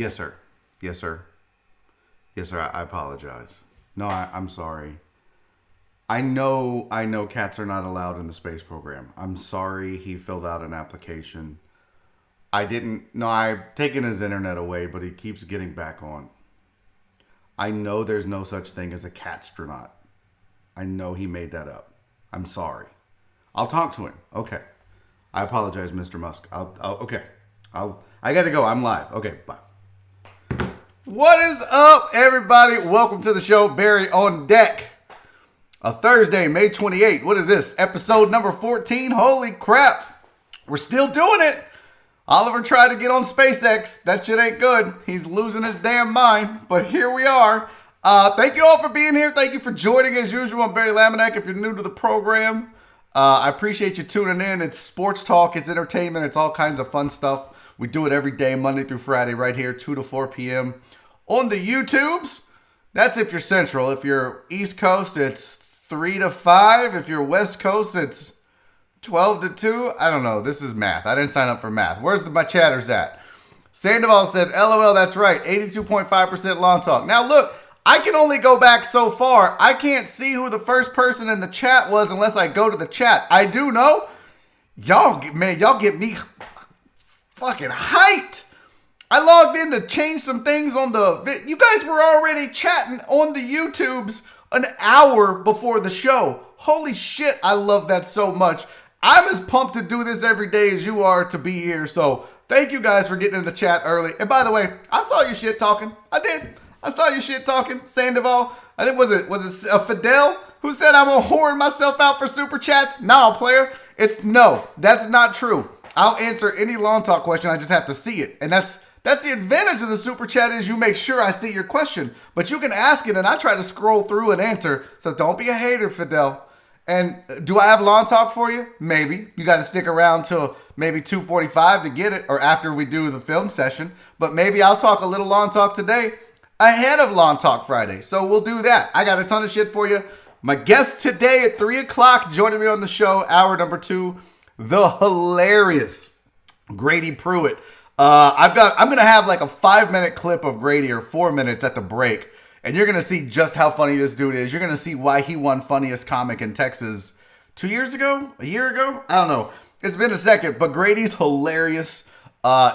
Yes, sir. Yes, sir. Yes, sir. I apologize. No, I'm sorry. I know cats are not allowed in the space program. I'm sorry he filled out an application. I've taken his internet away, but he keeps getting back on. I know there's no such thing as a catstronaut. I know he made that up. I'm sorry. I'll talk to him. Okay. I apologize, Mr. Musk. Okay. I gotta go. I'm live. Okay, bye. What is up, everybody? Welcome to the show. Barry on deck. A Thursday, May 28th. What is this? Episode number 14. Holy crap. We're still doing it. Oliver tried to get on SpaceX. That shit ain't good. He's losing his damn mind. But here we are. Thank you all for being here. Thank you for joining as usual. I'm Barry Laminack. If you're new to the program, I appreciate you tuning in. It's sports talk. It's entertainment. It's all kinds of fun stuff. We do it every day, Monday through Friday, right here, 2 to 4 p.m. on the YouTubes. That's if you're Central. If you're East Coast, it's 3 to 5. If you're West Coast, it's 12 to 2. I don't know. This is math. I didn't sign up for math. Where's my chatters at? Sandoval said, LOL, that's right. 82.5% lawn talk. Now, look, I can only go back so far. I can't see who the first person in the chat was unless I go to the chat. I do know. Y'all get me fucking hyped. I logged in to change some things on the... You guys were already chatting on the YouTubes an hour before the show. Holy shit, I love that so much. I'm as pumped to do this every day as you are to be here. So thank you guys for getting in the chat early. And by the way, I saw your shit talking. I did. I saw your shit talking. Sandoval. I think was it Fidel who said I'm gonna whoring myself out for super chats? No, player. No, that's not true. I'll answer any lawn talk question. I just have to see it. And that's the advantage of the super chat is you make sure I see your question. But you can ask it and I try to scroll through and answer. So don't be a hater, Fidel. And do I have lawn talk for you? Maybe. You got to stick around till maybe 2:45 to get it or after we do the film session. But maybe I'll talk a little lawn talk today ahead of Lawn Talk Friday. So we'll do that. I got a ton of shit for you. My guest today at 3 o'clock joining me on the show, hour number 2, the hilarious Grady Pruitt. I'm going to have like a 5-minute clip of Grady or 4 minutes at the break. And you're going to see just how funny this dude is. You're going to see why he won funniest comic in Texas 2 years ago? A year ago? I don't know. It's been a second, but Grady's hilarious.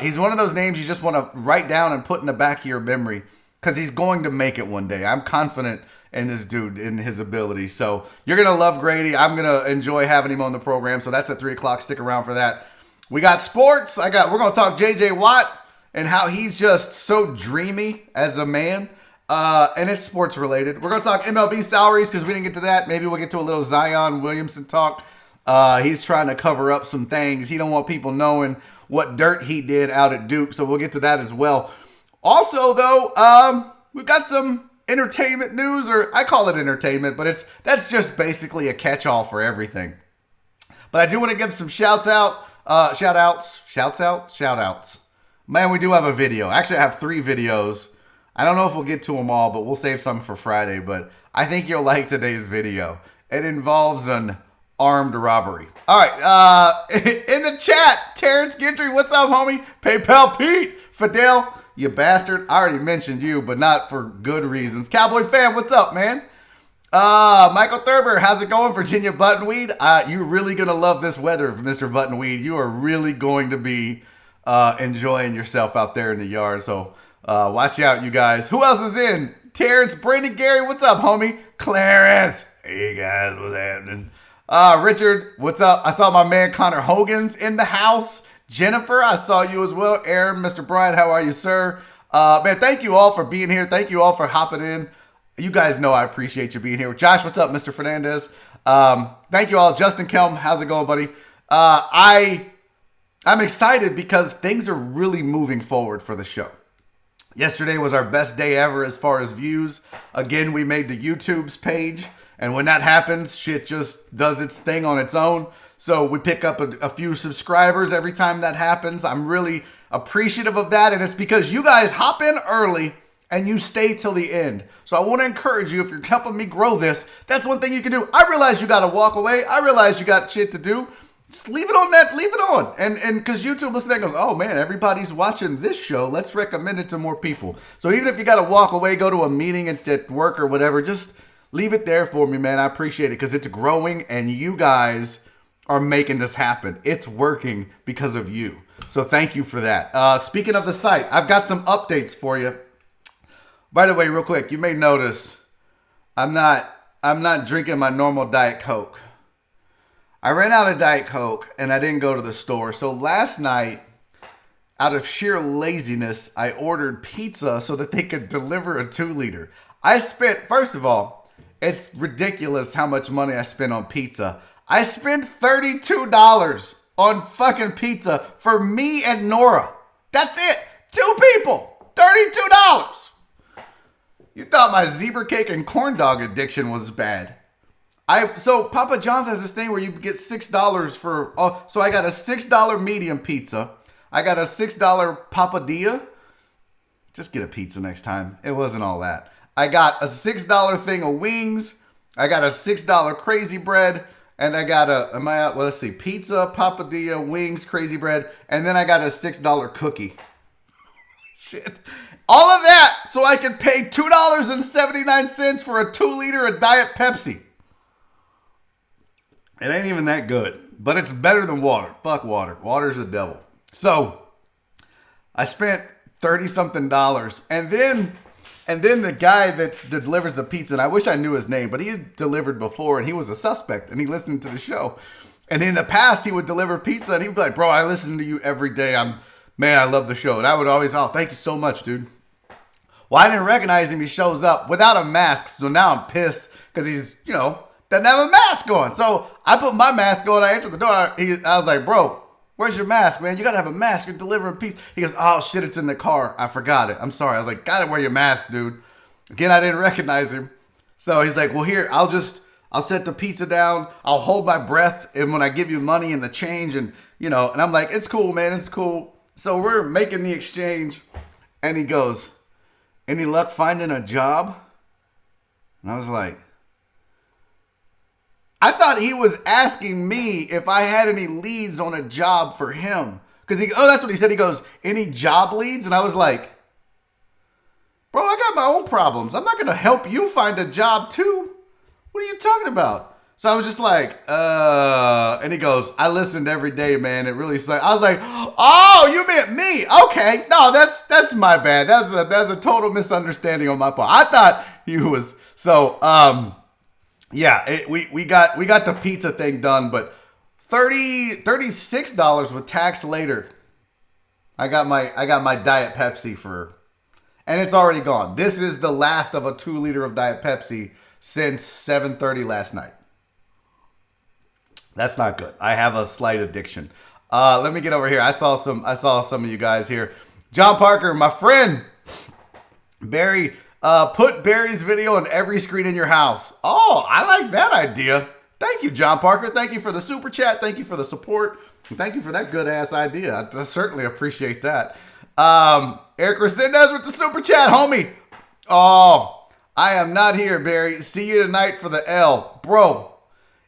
He's one of those names you just want to write down and put in the back of your memory because he's going to make it one day. I'm confident in this dude, in his ability. So you're going to love Grady. I'm going to enjoy having him on the program. So that's at 3 o'clock. Stick around for that. We got sports. We're going to talk J.J. Watt and how he's just so dreamy as a man. And it's sports related. We're going to talk MLB salaries because we didn't get to that. Maybe we'll get to a little Zion Williamson talk. He's trying to cover up some things. He don't want people knowing what dirt he did out at Duke. So we'll get to that as well. Also, though, we've got some entertainment news, or I call it entertainment, but that's just basically a catch-all for everything. But I do want to give some shout-outs. Man, we do have a video. Actually, I have 3 videos. I don't know if we'll get to them all, but we'll save some for Friday. But I think you'll like today's video. It involves an armed robbery. All right. In the chat, Terrence Gentry, what's up, homie? PayPal Pete. Fidel, you bastard. I already mentioned you, but not for good reasons. Cowboy fan, what's up, man? Michael Thurber, how's it going, Virginia Buttonweed? You're really going to love this weather, Mr. Buttonweed. You are really going to be enjoying yourself out there in the yard. So watch out, you guys. Who else is in? Terrence, Brandon, Gary, what's up, homie? Clarence, hey guys, what's happening? Richard, what's up? I saw my man Connor Hogan's in the house. Jennifer, I saw you as well. Aaron, Mr. Brian, how are you, sir? Man, thank you all for being here. Thank you all for hopping in. You guys know I appreciate you being here. Josh, what's up, Mr. Fernandez? Thank you all. Justin Kelm, how's it going, buddy? I'm excited because things are really moving forward for the show. Yesterday was our best day ever as far as views. Again, we made the YouTube's page. And when that happens, shit just does its thing on its own. So we pick up a few subscribers every time that happens. I'm really appreciative of that. And it's because you guys hop in early and you stay till the end. So I want to encourage you, if you're helping me grow this, that's one thing you can do. I realize you got to walk away. I realize you got shit to do. Just leave it on that. Leave it on. And because YouTube looks at that and goes, oh, man, everybody's watching this show. Let's recommend it to more people. So even if you got to walk away, go to a meeting at work or whatever, just leave it there for me, man. I appreciate it because it's growing and you guys are making this happen. It's working because of you. So thank you for that. Speaking of the site, I've got some updates for you. By the way, real quick, you may notice I'm not drinking my normal Diet Coke. I ran out of Diet Coke and I didn't go to the store. So last night, out of sheer laziness, I ordered pizza so that they could deliver a 2-liter. I spent, first of all, it's ridiculous how much money I spent on pizza. I spent $32 on fucking pizza for me and Nora. That's it. 2 people. $32. You thought my zebra cake and corn dog addiction was bad. So Papa John's has this thing where you get $6 for, so I got a $6 medium pizza. I got a $6 papadilla. Just get a pizza next time. It wasn't all that. I got a $6 thing of wings. I got a $6 crazy bread. And I got let's see, pizza, papadilla, wings, crazy bread. And then I got a $6 cookie. Shit. All of that so I could pay $2.79 for a 2-liter of Diet Pepsi. It ain't even that good, but it's better than water. Fuck water. Water's the devil. So I spent $30-something, and then the guy that delivers the pizza, and I wish I knew his name, but he had delivered before, and he was a suspect, and he listened to the show. And in the past, he would deliver pizza, and he would be like, bro, I listen to you every day. Man, I love the show. And I would always, thank you so much, dude. Well, I didn't recognize him. He shows up without a mask, so now I'm pissed because he's, doesn't have a mask on. So I put my mask on. I entered the door. I was like, bro, where's your mask, man? You got to have a mask. You're delivering pizza. He goes, oh, shit, it's in the car. I forgot it. I'm sorry. I was like, gotta wear your mask, dude. Again, I didn't recognize him. So he's like, well, here, I'll set the pizza down. I'll hold my breath. And when I give you money and the change and I'm like, it's cool, man. It's cool. So we're making the exchange. And he goes, any luck finding a job? And I was like, I thought he was asking me if I had any leads on a job for him. Because that's what he said. He goes, any job leads? And I was like, bro, I got my own problems. I'm not going to help you find a job too. What are you talking about? So I was just like, and he goes, I listened every day, man. It really sucked. I was like, oh, you meant me. Okay. No, that's my bad. That's a total misunderstanding on my part. I thought he was, yeah, we got the pizza thing done, but $36 with tax later. I got my Diet Pepsi and it's already gone. This is the last of a 2-liter of Diet Pepsi since 7:30 last night. That's not good. I have a slight addiction. Let me get over here. I saw some of you guys here. John Parker, my friend, Barry. Put Barry's video on every screen in your house. Oh, I like that idea. Thank you, John Parker. Thank you for the super chat. Thank you for the support. And thank you for that good ass idea. I certainly appreciate that. Eric Resendez with the super chat, homie. Oh, I am not here, Barry. See you tonight for the L. Bro,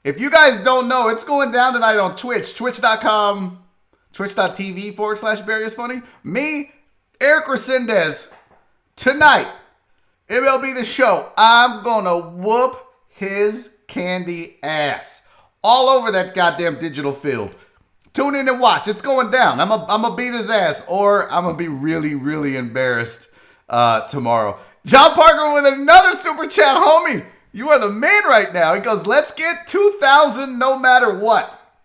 if you guys don't know, it's going down tonight on Twitch. Twitch.com, twitch.tv/Barry is funny. Me, Eric Resendez, tonight. MLB The Show. I'm going to whoop his candy ass all over that goddamn digital field. Tune in and watch. It's going down. I'm going to beat his ass, or I'm going to be really, really embarrassed tomorrow. John Parker with another super chat. Homie, you are the man right now. He goes, let's get 2,000 no matter what.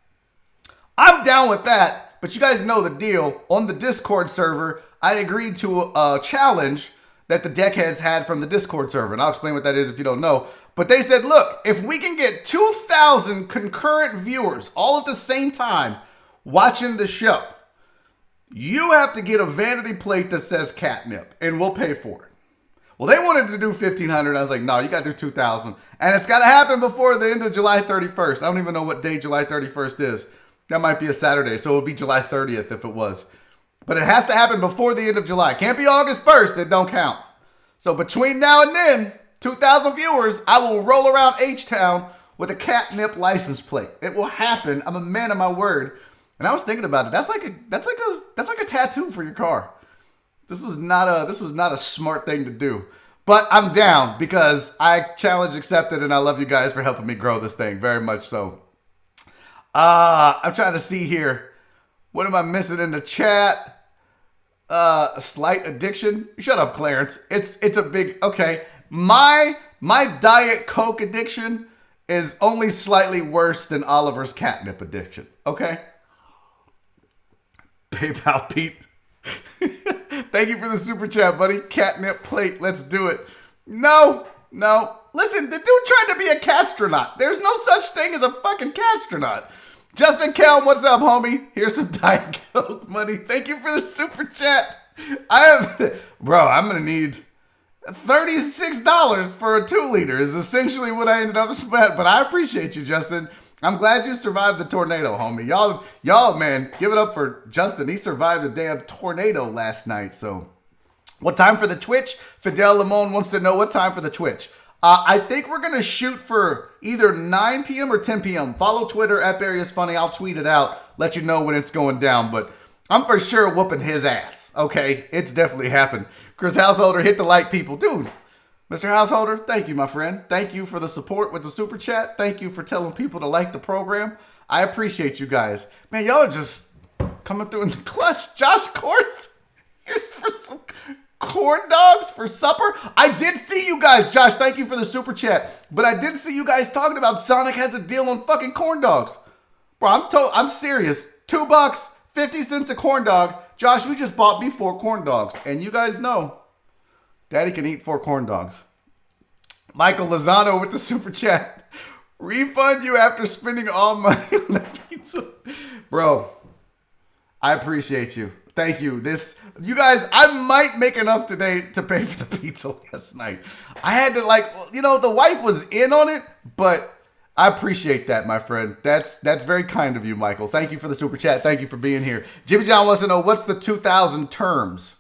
I'm down with that, but you guys know the deal. On the Discord server, I agreed to a challenge that the deckheads had from the Discord server. And I'll explain what that is if you don't know. But they said, look, if we can get 2,000 concurrent viewers all at the same time watching the show, you have to get a vanity plate that says catnip, and we'll pay for it. Well, they wanted to do 1,500. I was like, no, you got to do 2,000. And it's got to happen before the end of July 31st. I don't even know what day July 31st is. That might be a Saturday, so it would be July 30th if it was. But it has to happen before the end of July. Can't be August 1st. It don't count. So between now and then, 2,000 viewers, I will roll around H-Town with a catnip license plate. It will happen. I'm a man of my word. And I was thinking about it. That's like a tattoo for your car. This was not a smart thing to do. But I'm down because I challenge accepted, and I love you guys for helping me grow this thing very much so. I'm trying to see here. What am I missing in the chat? A slight addiction. Shut up, Clarence. It's a big okay. My Diet Coke addiction is only slightly worse than Oliver's catnip addiction. Okay. PayPal Pete. Thank you for the super chat, buddy. Catnip plate. Let's do it. No. Listen, the dude tried to be a castronaut. There's no such thing as a fucking castronaut. Justin Kelm, what's up, homie? Here's some Diet Coke money. Thank you for the super chat. I'm going to need $36 for a 2-liter is essentially what I ended up spending. But I appreciate you, Justin. I'm glad you survived the tornado, homie. Y'all, man, give it up for Justin. He survived a damn tornado last night. So, what time for the Twitch? Fidel Limon wants to know what time for the Twitch. I think we're going to shoot for either 9 p.m. or 10 p.m. Follow Twitter at BarryIsFunny. I'll tweet it out, let you know when it's going down. But I'm for sure whooping his ass. Okay, it's definitely happened. Chris Householder, hit the like, people. Dude, Mr. Householder, thank you, my friend. Thank you for the support with the super chat. Thank you for telling people to like the program. I appreciate you guys. Man, y'all are just coming through in the clutch. Josh Courts, here's for some corn dogs for supper. I did see you guys, Josh. Thank you for the super chat. But I did see you guys talking about Sonic has a deal on fucking corn dogs. Bro, I'm serious. $2, 50 cents a corn dog. Josh, you just bought me 4 corn dogs. And you guys know, Daddy can eat 4 corn dogs. Michael Lozano with the super chat. Refund you after spending all money on the pizza. Bro, I appreciate you. Thank you. You guys, I might make enough today to pay for the pizza last night. I had to the wife was in on it, but I appreciate that, my friend. That's very kind of you, Michael. Thank you for the super chat. Thank you for being here. Jimmy John wants to know, what's the 2,000 terms?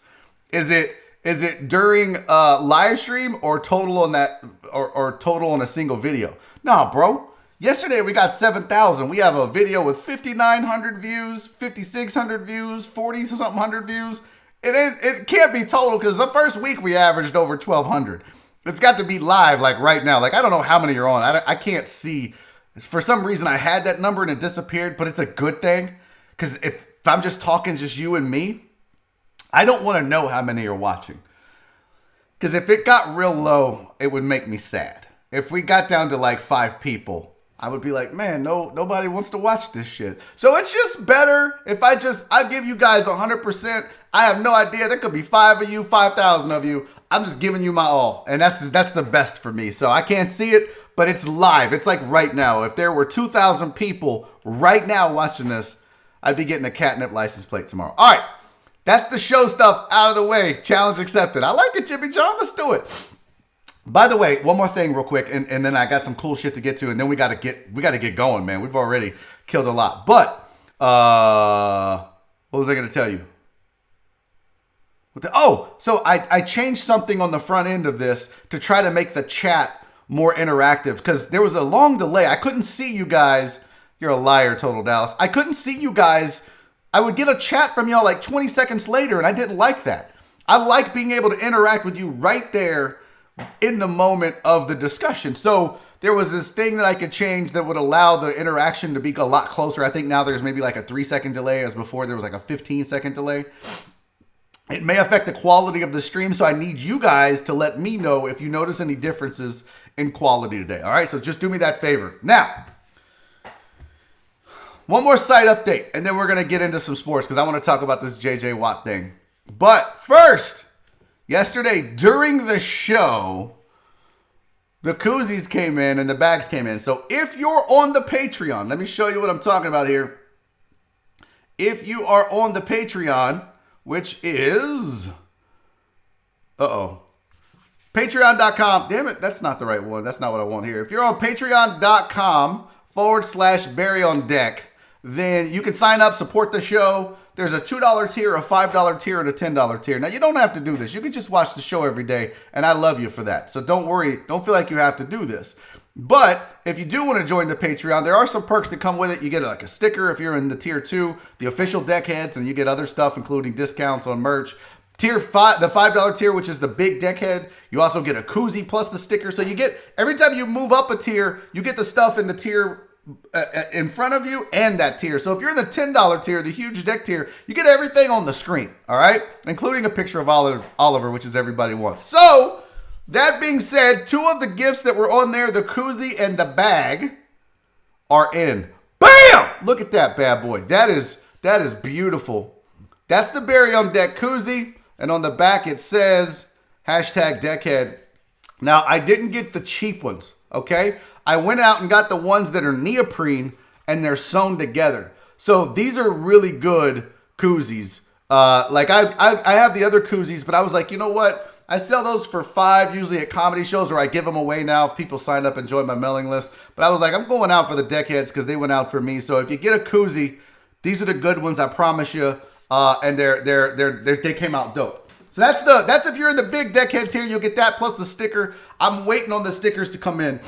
Is it during live stream or total on that or total on a single video? Nah, bro. Yesterday we got 7,000. We have a video with 5,900 views, 5,600 views, 40-something hundred views. It can't be total because the first week we averaged over 1,200. It's got to be live like right now. Like I don't know how many you're on. I can't see. For some reason I had that number and it disappeared, but it's a good thing because if I'm just talking just you and me, I don't want to know how many are watching. Because if it got real low, it would make me sad. If we got down to like 5 people, I would be like, man, nobody wants to watch this shit. So it's just better if I give you guys 100%. I have no idea. There could be 5 of you, 5,000 of you. I'm just giving you my all. And that's the best for me. So I can't see it, but it's live. It's like right now. If there were 2,000 people right now watching this, I'd be getting a catnip license plate tomorrow. All right. That's the show stuff out of the way. Challenge accepted. I like it, Jimmy John. Let's do it. By the way, one more thing real quick, and then I got some cool shit to get to, and then we gotta get going, man. We've already killed a lot. But what was I gonna tell you? So I changed something on the front end of this to try to make the chat more interactive because there was a long delay. I couldn't see you guys. You're a liar, Total Dallas. I couldn't see you guys. I would get a chat from y'all like 20 seconds later, and I didn't like that. I like being able to interact with you right there in the moment of the discussion. So there was this thing that I could change that would allow the interaction to be a lot closer. I think now there's maybe like a 3-second delay, as before there was like a 15-second delay. It may affect the quality of the stream, so I need you guys to let me know if you notice any differences in quality today. All right, so just do me that favor. Now, one more site update, and then we're going to get into some sports because I want to talk about this J.J. Watt thing. But first, yesterday during the show, the koozies came in and the bags came in. So if you're on the Patreon, let me show you what I'm talking about here. If you are on the Patreon, which is, patreon.com. Damn it, that's not the right one. That's not what I want here. If you're on patreon.com/Barry on Deck, then you can sign up, support the show. There's a $2 tier, a $5 tier, and a $10 tier. Now, you don't have to do this. You can just watch the show every day, and I love you for that. So don't worry. Don't feel like you have to do this. But if you do want to join the Patreon, there are some perks that come with it. You get like a sticker if you're in the tier 2, the official deckheads, and you get other stuff, including discounts on merch. Tier 5, the $5 tier, which is the big deckhead, you also get a koozie plus the sticker. So you get, every time you move up a tier, you get the stuff in the tier in front of you and that tier. So if you're in the $10 tier, the huge deck tier, you get everything on the screen, all right? Including a picture of Oliver, which is everybody wants. So that being said, 2 of the gifts that were on there, the koozie and the bag, are in. Bam! Look at that bad boy. That is beautiful. That's the Barry on Deck koozie. And on the back, it says, #deckhead. Now, I didn't get the cheap ones, okay? I went out and got the ones that are neoprene, and they're sewn together. So these are really good koozies. Like, I have the other koozies, but I was like, you know what? I sell those for $5, usually at comedy shows, or I give them away now if people sign up and join my mailing list. But I was like, I'm going out for the deckheads because they went out for me. So if you get a koozie, these are the good ones, I promise you. And they came out dope. So that's if you're in the big deckhead tier, you'll get that plus the sticker. I'm waiting on the stickers to come in.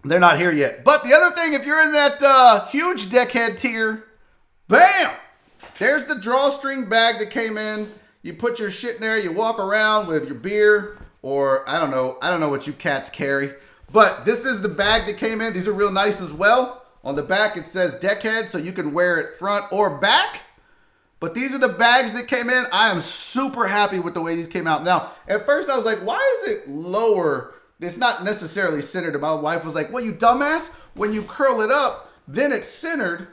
They're not here yet. But the other thing, if you're in that huge deckhead tier, bam! There's the drawstring bag that came in. You put your shit in there. You walk around with your beer, or I don't know what you cats carry. But this is the bag that came in. These are real nice as well. On the back, it says deckhead, so you can wear it front or back. But these are the bags that came in. I am super happy with the way these came out. Now, at first I was like, why is it lower? It's not necessarily centered. And my wife was like, well, you dumbass. When you curl it up, then it's centered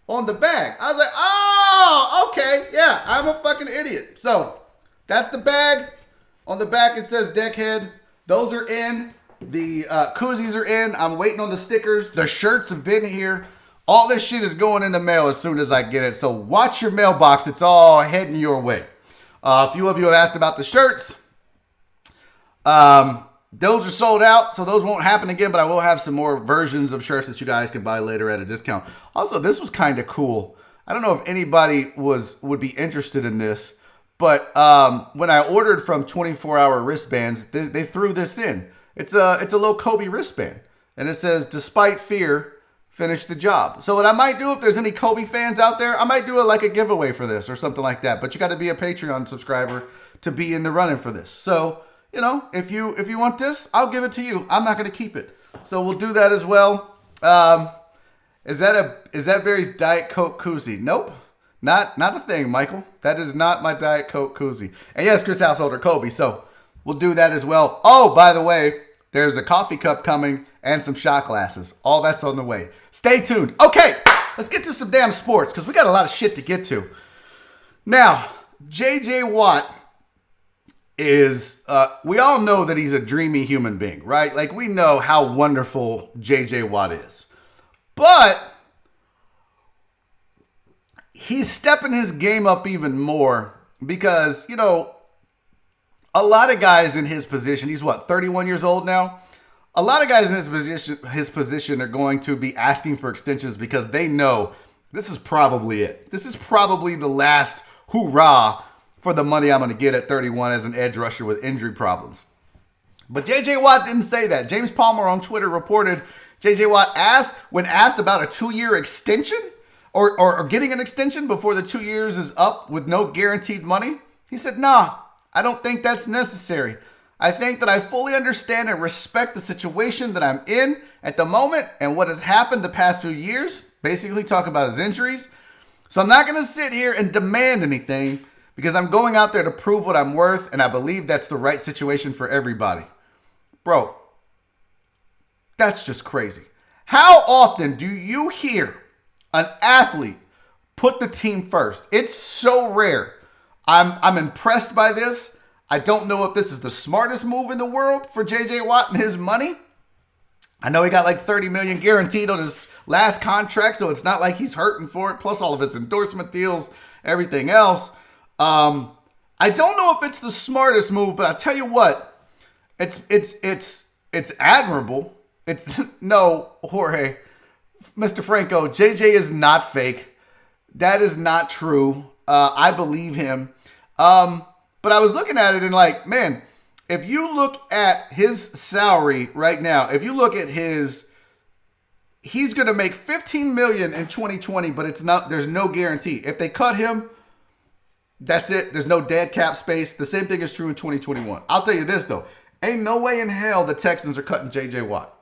on the bag. I was like, oh, okay. Yeah, I'm a fucking idiot. So that's the bag. On the back, it says deckhead. Those are in. The koozies are in. I'm waiting on the stickers. The shirts have been here. All this shit is going in the mail as soon as I get it. So watch your mailbox. It's all heading your way. A few of you have asked about the shirts. Those are sold out, so those won't happen again, but I will have some more versions of shirts that you guys can buy later at a discount. Also, this was kind of cool. I don't know if anybody would be interested in this, but when I ordered from 24-hour wristbands, they threw this in. It's a little Kobe wristband, and it says, "Despite fear, finish the job." So what I might do, if there's any Kobe fans out there, I might do a giveaway for this or something like that. But you got to be a Patreon subscriber to be in the running for this. So, you know, if you want this, I'll give it to you. I'm not going to keep it. So we'll do that as well. Is that Barry's Diet Coke koozie? Nope. Not a thing, Michael. That is not my Diet Coke koozie. And yes, Chris Householder Kobe. So we'll do that as well. Oh, by the way, there's a coffee cup coming and some shot glasses. All that's on the way. Stay tuned. Okay, let's get to some damn sports because we got a lot of shit to get to. Now, J.J. Watt is, we all know that he's a dreamy human being, right? Like, we know how wonderful J.J. Watt is. But he's stepping his game up even more because, you know, a lot of guys in his position, he's what, 31 years old now? A lot of guys in his position are going to be asking for extensions because they know this is probably it. This is probably the last hoorah for the money I'm going to get at 31 as an edge rusher with injury problems. But J.J. Watt didn't say that. James Palmer on Twitter reported J.J. Watt when asked about a 2-year extension or getting an extension before the 2 years is up with no guaranteed money. He said, nah, I don't think that's necessary. I think that I fully understand and respect the situation that I'm in at the moment and what has happened the past few years, basically talking about his injuries. So I'm not going to sit here and demand anything because I'm going out there to prove what I'm worth, and I believe that's the right situation for everybody. Bro, that's just crazy. How often do you hear an athlete put the team first? It's so rare. I'm impressed by this. I don't know if this is the smartest move in the world for J.J. Watt and his money. I know he got like $30 million guaranteed on his last contract, so it's not like he's hurting for it, plus all of his endorsement deals, everything else. I don't know if it's the smartest move, but I'll tell you what, it's admirable. No, Jorge, Mr. Franco, JJ is not fake. That is not true. I believe him. But I was looking at it and like, man, if you look at his salary right now, if you look at he's going to make $15 million in 2020, but there's no guarantee. If they cut him, that's it. There's no dead cap space. The same thing is true in 2021. I'll tell you this, though. Ain't no way in hell the Texans are cutting J.J. Watt.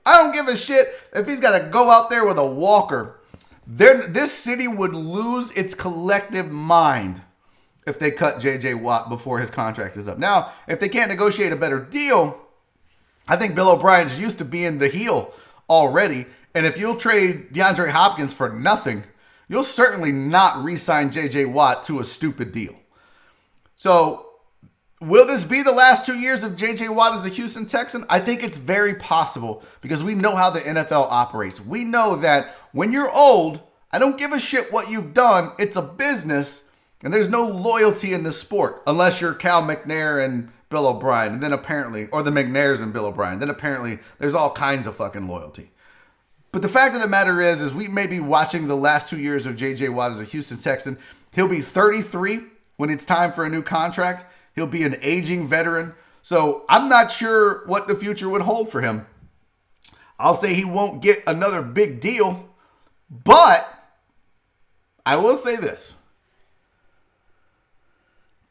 I don't give a shit if he's got to go out there with a walker. This city would lose its collective mind if they cut J.J. Watt before his contract is up. Now, if they can't negotiate a better deal, I think Bill O'Brien's used to being the heel already. And if you'll trade DeAndre Hopkins for nothing, you'll certainly not re-sign J.J. Watt to a stupid deal. So, will this be the last 2 years of J.J. Watt as a Houston Texan? I think it's very possible because we know how the NFL operates. We know that when you're old, I don't give a shit what you've done. It's a business, and there's no loyalty in the sport unless you're Cal McNair and Bill O'Brien, and then apparently, or the McNairs and Bill O'Brien. Then apparently there's all kinds of fucking loyalty. But the fact of the matter is we may be watching the last 2 years of J.J. Watt as a Houston Texan. He'll be 33 when it's time for a new contract. He'll be an aging veteran. So I'm not sure what the future would hold for him. I'll say he won't get another big deal, but I will say this.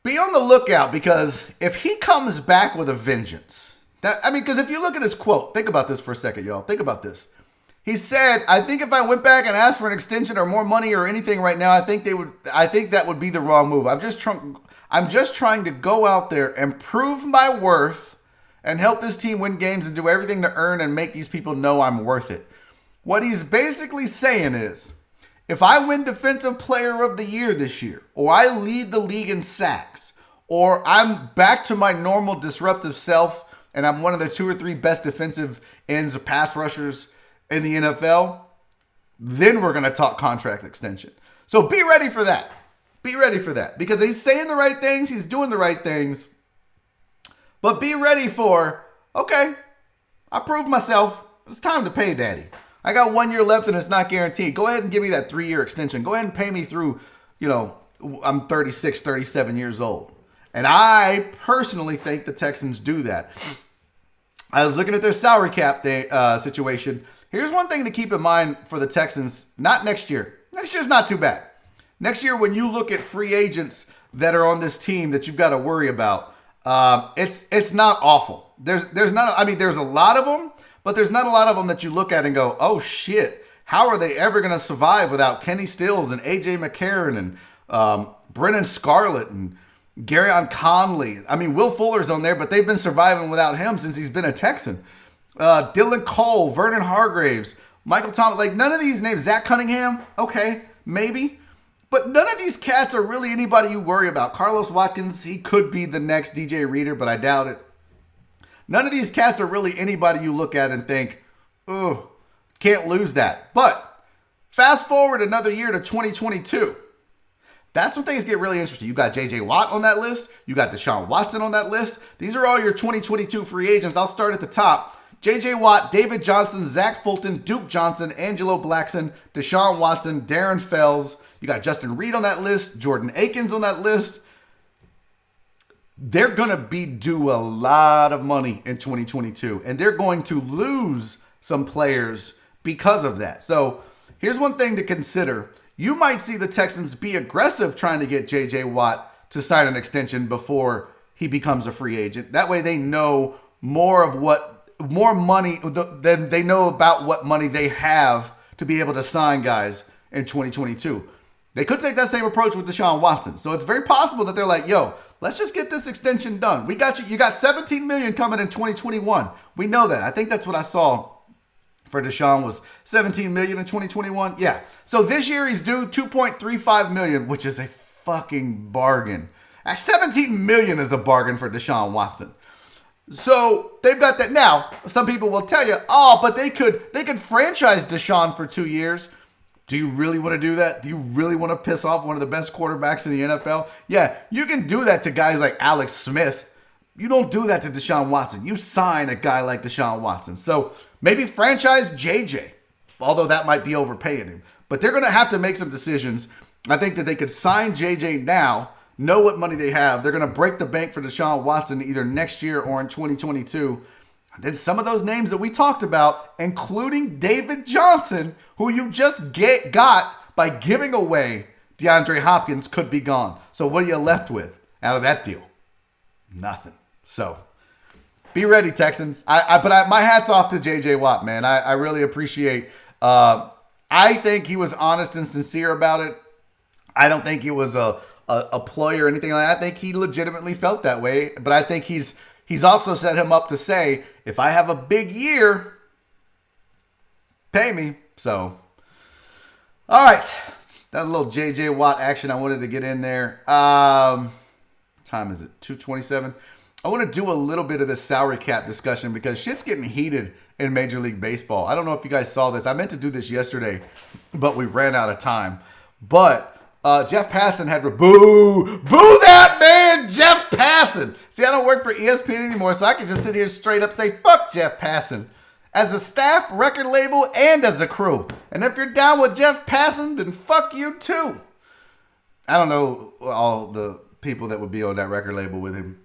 Be on the lookout, because if he comes back with a vengeance, because if you look at his quote, think about this for a second, y'all. Think about this. He said, I think if I went back and asked for an extension or more money or anything right now, I think that would be the wrong move. I'm just trying to go out there and prove my worth and help this team win games and do everything to earn and make these people know I'm worth it. What he's basically saying is, if I win Defensive Player of the Year this year, or I lead the league in sacks, or I'm back to my normal disruptive self and I'm one of the 2 or 3 best defensive ends or pass rushers in the NFL, then we're going to talk contract extension. So be ready for that. Be ready for that, because he's saying the right things. He's doing the right things. But be ready for, okay, I proved myself. It's time to pay daddy. I got 1 year left and it's not guaranteed. Go ahead and give me that 3-year extension. Go ahead and pay me through, I'm 36, 37 years old. And I personally think the Texans do that. I was looking at their salary cap situation. Here's one thing to keep in mind for the Texans, not next year. Next year's not too bad. Next year, when you look at free agents that are on this team that you've got to worry about, it's not awful. There's a lot of them, but there's not a lot of them that you look at and go, oh shit, how are they ever going to survive without Kenny Stills and AJ McCarron and Brennan Scarlett and Garyon Conley? I mean, Will Fuller's on there, but they've been surviving without him since he's been a Texan. Dylan Cole, Vernon Hargraves, Michael Thomas, like none of these names. Zach Cunningham, okay, maybe. But none of these cats are really anybody you worry about. Carlos Watkins, he could be the next DJ Reader, but I doubt it. None of these cats are really anybody you look at and think, oh, can't lose that. But fast forward another year to 2022. That's when things get really interesting. You got J.J. Watt on that list. You got Deshaun Watson on that list. These are all your 2022 free agents. I'll start at the top. J.J. Watt, David Johnson, Zach Fulton, Duke Johnson, Angelo Blackson, Deshaun Watson, Darren Fells. You got Justin Reed on that list, Jordan Akins on that list. They're going to be due a lot of money in 2022, and they're going to lose some players because of that. So here's one thing to consider. You might see the Texans be aggressive trying to get J.J. Watt to sign an extension before he becomes a free agent. That way they know more money than they know about what money they have to be able to sign guys in 2022. They could take that same approach with Deshaun Watson. So it's very possible that they're like, yo, let's just get this extension done. We got you. You got $17 million coming in 2021. We know that. I think that's what I saw for Deshaun was $17 million in 2021. Yeah. So this year he's due $2.35 million, which is a fucking bargain. $17 million is a bargain for Deshaun Watson. So they've got that. Now, some people will tell you, oh, but they could franchise Deshaun for 2 years. Do you really want to do that? Do you really want to piss off one of the best quarterbacks in the NFL? Yeah, you can do that to guys like Alex Smith. You don't do that to Deshaun Watson. You sign a guy like Deshaun Watson. So maybe franchise JJ, although that might be overpaying him. But they're going to have to make some decisions. I think that they could sign JJ now, know what money they have. They're going to break the bank for Deshaun Watson either next year or in 2022. And then some of those names that we talked about, including David Johnson, who you just got by giving away DeAndre Hopkins, could be gone. So what are you left with out of that deal? Nothing. So be ready, Texans. But my hat's off to J.J. Watt, man. I really appreciate. I think he was honest and sincere about it. I don't think he was a ploy or anything like that. I think he legitimately felt that way. But I think he's also set him up to say, if I have a big year, pay me. So, all right. That little J.J. Watt action I wanted to get in there. What time is it? 2:27. I want to do a little bit of this salary cap discussion because shit's getting heated in Major League Baseball. I don't know if you guys saw this. I meant to do this yesterday, but we ran out of time. But Jeff Passan had to boo that man, Jeff Passan. See, I don't work for ESPN anymore, so I can just sit here straight up say, fuck Jeff Passan. As a staff, record label, and as a crew. And if you're down with Jeff Passan, then fuck you too. I don't know all the people that would be on that record label with him.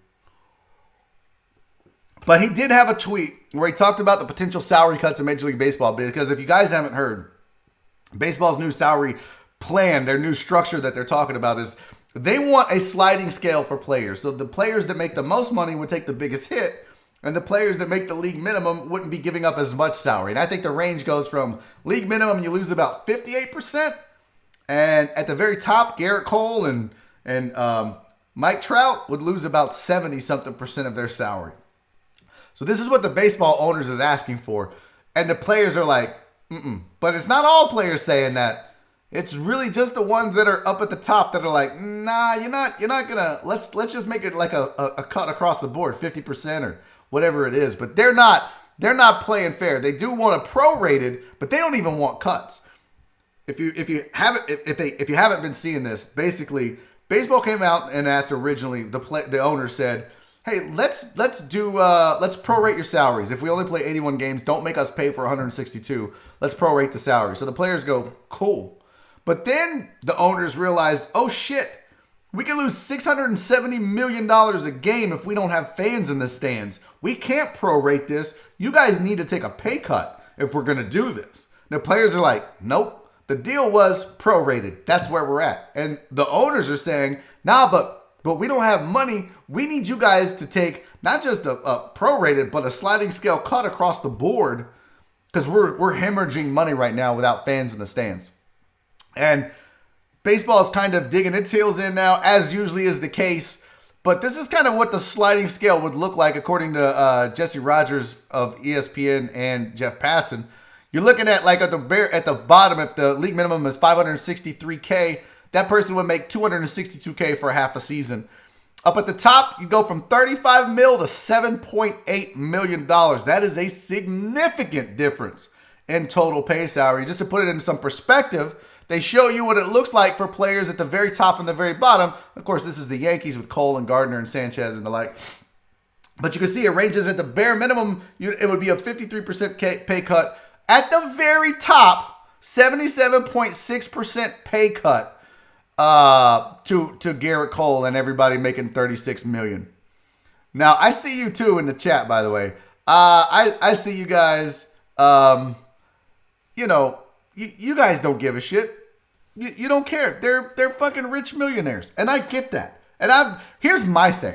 But he did have a tweet where he talked about the potential salary cuts in Major League Baseball. Because if you guys haven't heard, baseball's new salary plan, their new structure that they're talking about is they want a sliding scale for players. So the players that make the most money would take the biggest hit. And the players that make the league minimum wouldn't be giving up as much salary. And I think the range goes from league minimum, you lose about 58%. And at the very top, Garrett Cole and Mike Trout would lose about 70-something% of their salary. So this is what the baseball owners is asking for. And the players are like, But it's not all players saying that. It's really just the ones that are up at the top that are like, nah, you're not gonna, let's just make it like a cut across the board, 50% or whatever it is. But they're not playing fair. They do want a prorated, but they don't even want cuts. If you haven't been seeing this, basically baseball came out and asked originally, the owner said, hey, let's prorate your salaries. If we only play 81 games, don't make us pay for 162. Let's prorate the salary. So the players go, cool. But then the owners realized, oh shit, we could lose $670 million a game if we don't have fans in the stands. We can't prorate this. You guys need to take a pay cut if we're going to do this. The players are like, nope. The deal was prorated. That's where we're at. And the owners are saying, nah, but we don't have money. We need you guys to take not just a prorated, but a sliding scale cut across the board because we're hemorrhaging money right now without fans in the stands. And baseball is kind of digging its heels in now, as usually is the case. But this is kind of what the sliding scale would look like according to Jesse Rogers of ESPN and Jeff Passan. You're looking at like at the bottom, if the league minimum is $563K, that person would make $262K for half a season. Up at the top, you go from $35 million to $7.8 million. That is a significant difference in total pay salary. Just to put it in some perspective, they show you what it looks like for players at the very top and the very bottom. Of course, this is the Yankees with Cole and Gardner and Sanchez and the like. But you can see it ranges at the bare minimum. It would be a 53% pay cut. At the very top, 77.6% pay cut to Garrett Cole and everybody making $36 million. Now, I see you too in the chat, by the way. I see you guys, you guys don't give a shit. You don't care. They're fucking rich millionaires. And I get that. And here's my thing.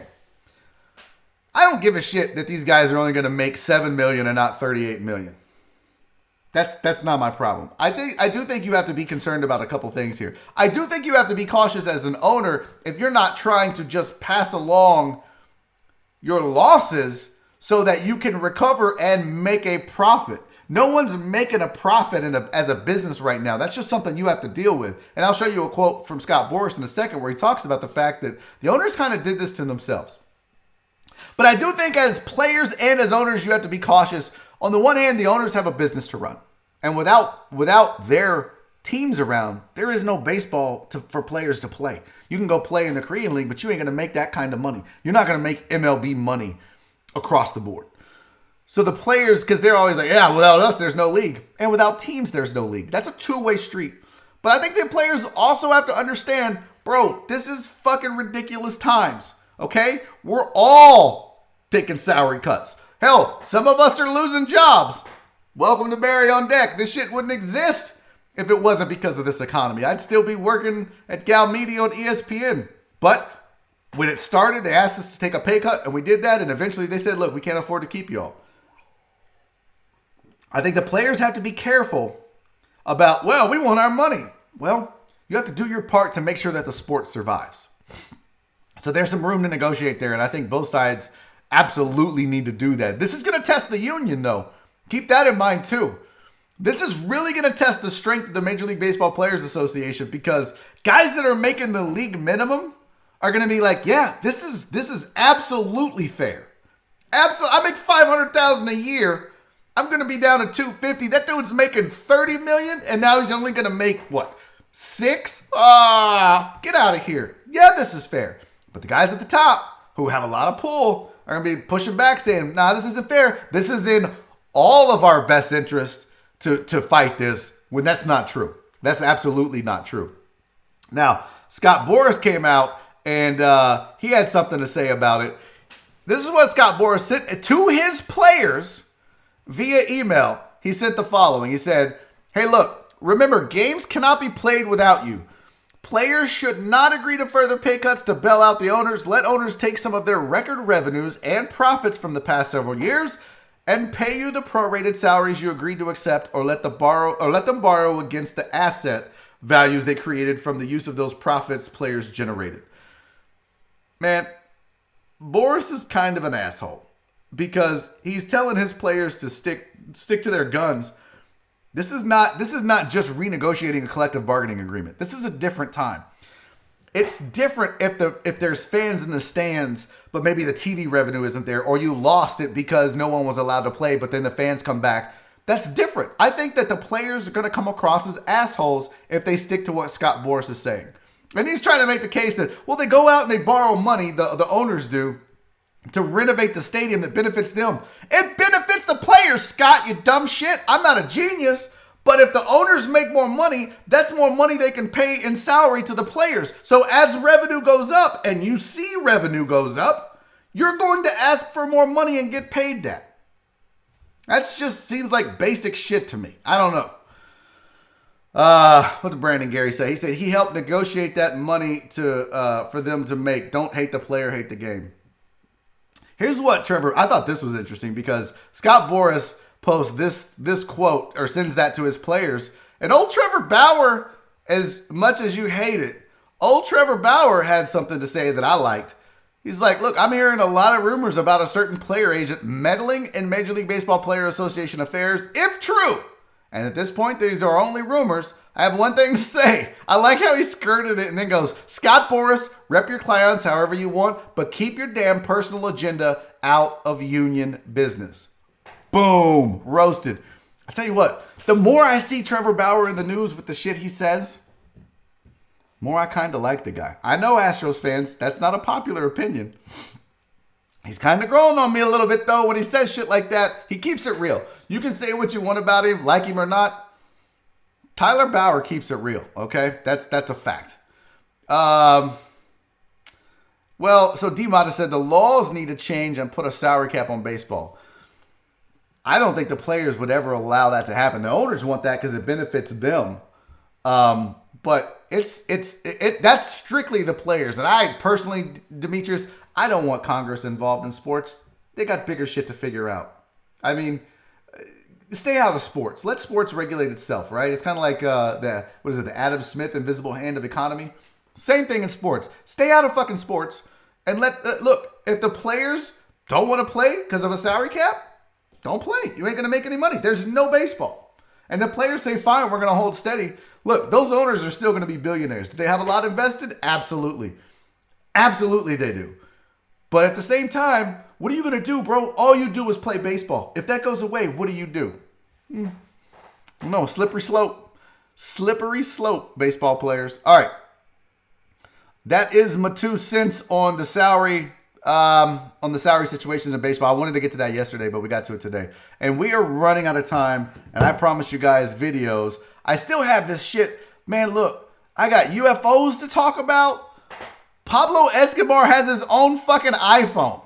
I don't give a shit that these guys are only going to make $7 million and not $38 million. That's not my problem. I do think you have to be concerned about a couple things here. I do think you have to be cautious as an owner if you're not trying to just pass along your losses so that you can recover and make a profit. No one's making a profit as a business right now. That's just something you have to deal with. And I'll show you a quote from Scott Boras in a second where he talks about the fact that the owners kind of did this to themselves. But I do think as players and as owners, you have to be cautious. On the one hand, the owners have a business to run. And without their teams around, there is no baseball for players to play. You can go play in the Korean League, but you ain't going to make that kind of money. You're not going to make MLB money across the board. So the players, because they're always like, yeah, without us, there's no league. And without teams, there's no league. That's a two-way street. But I think the players also have to understand, Bro, this is fucking ridiculous times, okay? We're all taking salary cuts. Hell, some of us are losing jobs. Welcome to Barry on Deck. This shit wouldn't exist if it wasn't because of this economy. I'd still be working at Gal Media on ESPN. But when it started, they asked us to take a pay cut, and we did that, and eventually they said, look, we can't afford to keep you all. I think the players have to be careful about, well, we want our money. Well, you have to do your part to make sure that the sport survives. So there's some room to negotiate there, and I think both sides absolutely need to do that. This is going to test the union, though. Keep that in mind, too. This is really going to test the strength of the Major League Baseball Players Association, because guys that are making the league minimum are going to be like, yeah, this is absolutely fair. I make $500,000 a year. I'm going to be down to $250. That dude's making $30 million, and now he's only going to make, what, $6? Get out of here. Yeah, this is fair. But the guys at the top who have a lot of pull are going to be pushing back saying, nah, this isn't fair. This is in all of our best interest to fight this, when that's not true. That's absolutely not true. Now, Scott Boras came out, and he had something to say about it. This is what Scott Boras sent to his players via email. He sent the following. He said, hey, look, remember, games cannot be played without you. Players should not agree to further pay cuts to bail out the owners. Let owners take some of their record revenues and profits from the past several years and pay you the prorated salaries you agreed to accept, or let them borrow against the asset values they created from the use of those profits players generated. Man, Boras is kind of an asshole, because he's telling his players to stick to their guns. This is not just renegotiating a collective bargaining agreement. This is a different time. It's different if there's fans in the stands, but maybe the TV revenue isn't there, or you lost it because no one was allowed to play, but then the fans come back. That's different. I think that the players are going to come across as assholes if they stick to what Scott Boras is saying. And he's trying to make the case that, well, they go out and they borrow money, the owners do, to renovate the stadium that benefits them. It benefits the players, Scott, you dumb shit. I'm not a genius, but if the owners make more money, that's more money they can pay in salary to the players. So as revenue goes up, and you see revenue goes up, you're going to ask for more money and get paid that. That just seems like basic shit to me. I don't know. What did Brandon Gary say? He said he helped negotiate that money for them to make. Don't hate the player, hate the game. Here's what Trevor, I thought this was interesting, because Scott Boras posts this quote, or sends that to his players. And old Trevor Bauer, as much as you hate it, old Trevor Bauer had something to say that I liked. He's like, look, I'm hearing a lot of rumors about a certain player agent meddling in Major League Baseball Player Association affairs, if true. And at this point, these are only rumors. I have one thing to say. I like how he skirted it and then goes, Scott Boras, rep your clients however you want, but keep your damn personal agenda out of union business. Boom. Roasted. I tell you what, the more I see Trevor Bauer in the news with the shit he says, more I kind of like the guy. I know Astros fans, that's not a popular opinion. He's kind of growing on me a little bit, though. When he says shit like that, he keeps it real. You can say what you want about him, like him or not. Tyler Bauer keeps it real, okay? That's a fact. Well, so D-Mata said the laws need to change and put a salary cap on baseball. I don't think the players would ever allow that to happen. The owners want that because it benefits them. But that's strictly the players. And I personally, Demetrius, I don't want Congress involved in sports. They got bigger shit to figure out. I mean, stay out of sports. Let sports regulate itself, right? It's kind of like the Adam Smith invisible hand of economy. Same thing in sports. Stay out of fucking sports and look, if the players don't want to play because of a salary cap, don't play. You ain't going to make any money. There's no baseball. And the players say, fine, we're going to hold steady. Look, those owners are still going to be billionaires. Do they have a lot invested? Absolutely. Absolutely they do. But at the same time, what are you going to do, bro? All you do is play baseball. If that goes away, what do you do? No, slippery slope. Slippery slope, baseball players. All right. That is my 2 cents on the salary situations in baseball. I wanted to get to that yesterday, but we got to it today. And we are running out of time, and I promised you guys videos. I still have this shit. Man, look, I got UFOs to talk about. Pablo Escobar has his own fucking iPhone.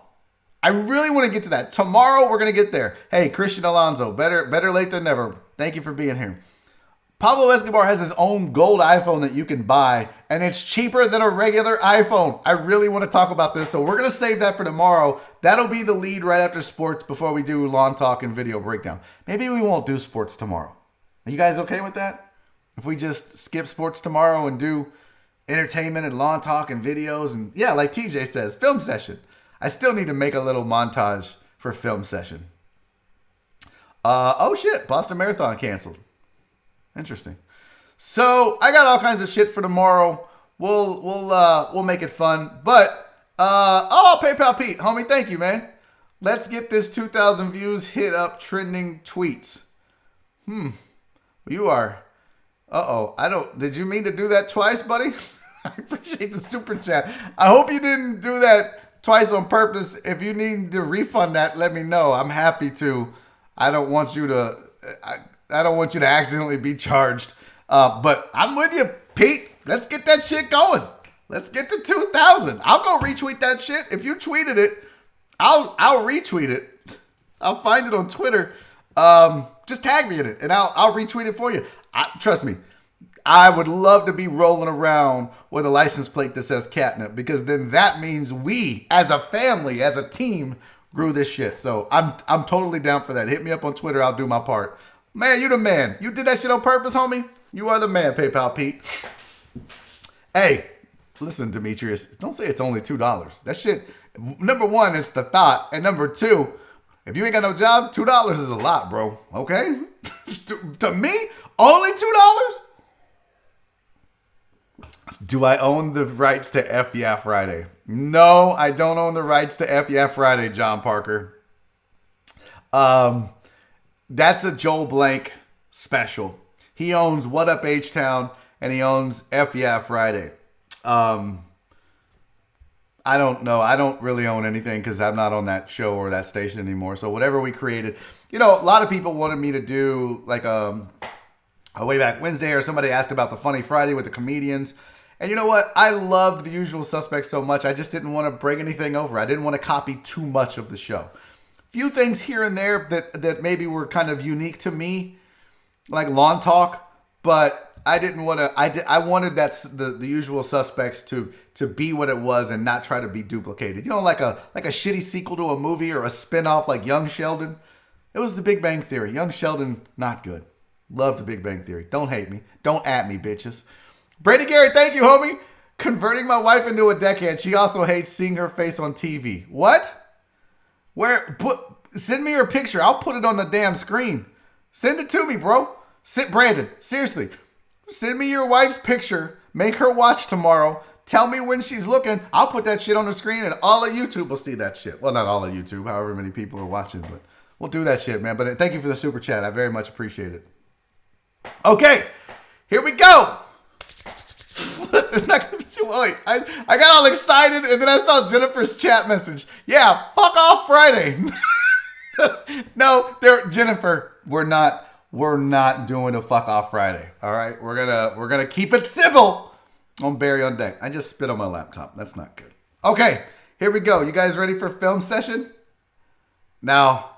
I really want to get to that. Tomorrow we're going to get there. Hey, Christian Alonso, better late than never. Thank you for being here. Pablo Escobar has his own gold iPhone that you can buy, and it's cheaper than a regular iPhone. I really want to talk about this, so we're going to save that for tomorrow. That'll be the lead right after sports before we do lawn talk and video breakdown. Maybe we won't do sports tomorrow. Are you guys okay with that? If we just skip sports tomorrow and do entertainment and lawn talk and videos and, yeah, like TJ says, film session. I still need to make a little montage for film session. Oh shit, Boston Marathon canceled. Interesting. So I got all kinds of shit for tomorrow. We'll make it fun. But PayPal Pete, homie, thank you, man. Let's get this 2,000 views hit up trending tweets. You are. Did you mean to do that twice, buddy? I appreciate the super chat. I hope you didn't do that twice on purpose. If you need to refund that, let me know. I'm happy to. I don't want you to accidentally be charged. But I'm with you, Pete. Let's get that shit going. Let's get to 2,000. I'll go retweet that shit. If you tweeted it, I'll retweet it. I'll find it on Twitter. Just tag me in it, and I'll retweet it for you. Trust me, I would love to be rolling around with a license plate that says catnip, because then that means we, as a family, as a team, grew this shit. So I'm totally down for that. Hit me up on Twitter. I'll do my part. Man, you the man. You did that shit on purpose, homie. You are the man, PayPal Pete. Hey, listen, Demetrius. Don't say it's only $2. That shit, number one, it's the thought. And number two, if you ain't got no job, $2 is a lot, bro. Okay? to me, only $2? Do I own the rights to F Yeah Friday? No, I don't own the rights to F Yeah Friday, John Parker. That's a Joel Blank special. He owns What Up H-Town, and he owns F Yeah Friday. I don't know. I don't really own anything because I'm not on that show or that station anymore. So whatever we created, a lot of people wanted me to do like a Way Back Wednesday, or somebody asked about the Funny Friday with the comedians. And you know what? I loved The Usual Suspects so much, I just didn't want to bring anything over. I didn't want to copy too much of the show. Few things here and there that maybe were kind of unique to me, like lawn talk, but I didn't want to. I wanted the Usual Suspects to be what it was and not try to be duplicated. Like a shitty sequel to a movie or a spinoff like Young Sheldon. It was The Big Bang Theory. Young Sheldon, not good. Love The Big Bang Theory. Don't hate me. Don't at me, bitches. Brady Gary, thank you, homie. Converting my wife into a deckhand. She also hates seeing her face on TV. What? Send me her picture. I'll put it on the damn screen. Send it to me, bro. Brandon, seriously. Send me your wife's picture. Make her watch tomorrow. Tell me when she's looking. I'll put that shit on the screen, and all of YouTube will see that shit. Well, not all of YouTube, however many people are watching, but we'll do that shit, man. But thank you for the super chat. I very much appreciate it. Okay, here we go. There's not gonna be too late. I got all excited, and then I saw Jennifer's chat message. Yeah, fuck off Friday. No, Jennifer, we're not doing a fuck off Friday. All right, we're gonna keep it civil on Barry on Deck. I just spit on my laptop. That's not good. Okay, here we go. You guys ready for film session? Now,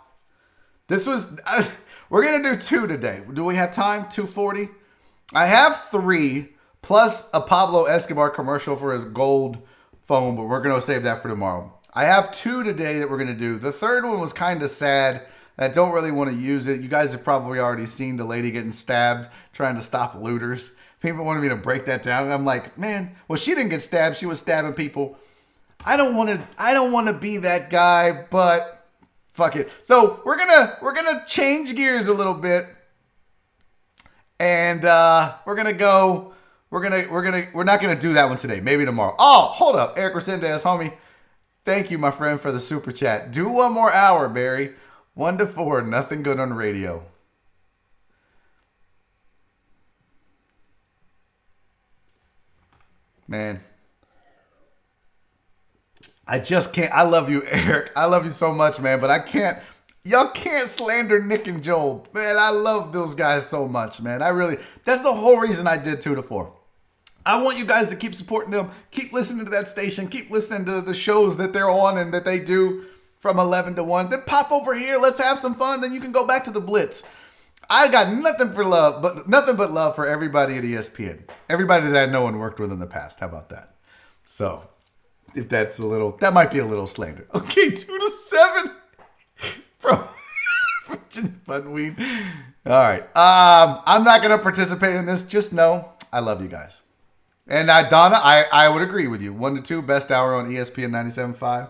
we're gonna do 2 today. Do we have time? 2:40. I have 3 plus a Pablo Escobar commercial for his gold phone, but we're gonna save that for tomorrow. I have 2 today that we're gonna do. The third one was kind of sad. I don't really want to use it. You guys have probably already seen the lady getting stabbed trying to stop looters. People wanted me to break that down, and I'm like, man, well, she didn't get stabbed. She was stabbing people. I don't want to be that guy, but fuck it. So we're gonna change gears a little bit, and we're not gonna do that one today. Maybe tomorrow. Oh, hold up, Eric Resendez, homie. Thank you, my friend, for the super chat. Do 1 more hour, Barry. 1 to 4, nothing good on the radio. Man. I just can't. I love you, Eric. I love you so much, man, but I can't. Y'all can't slander Nick and Joel. Man, I love those guys so much, man. That's the whole reason I did 2 to 4. I want you guys to keep supporting them. Keep listening to that station. Keep listening to the shows that they're on and that they do from 11 to 1. Then pop over here. Let's have some fun. Then you can go back to the Blitz. I got nothing but love for everybody at ESPN. Everybody that I know and worked with in the past. How about that? So, if that's that might be a little slander. Okay, 2-7 from Funweed. All right. I'm not going to participate in this. Just know I love you guys. And Donna, I would agree with you. 1-2, best hour on ESPN 97.5.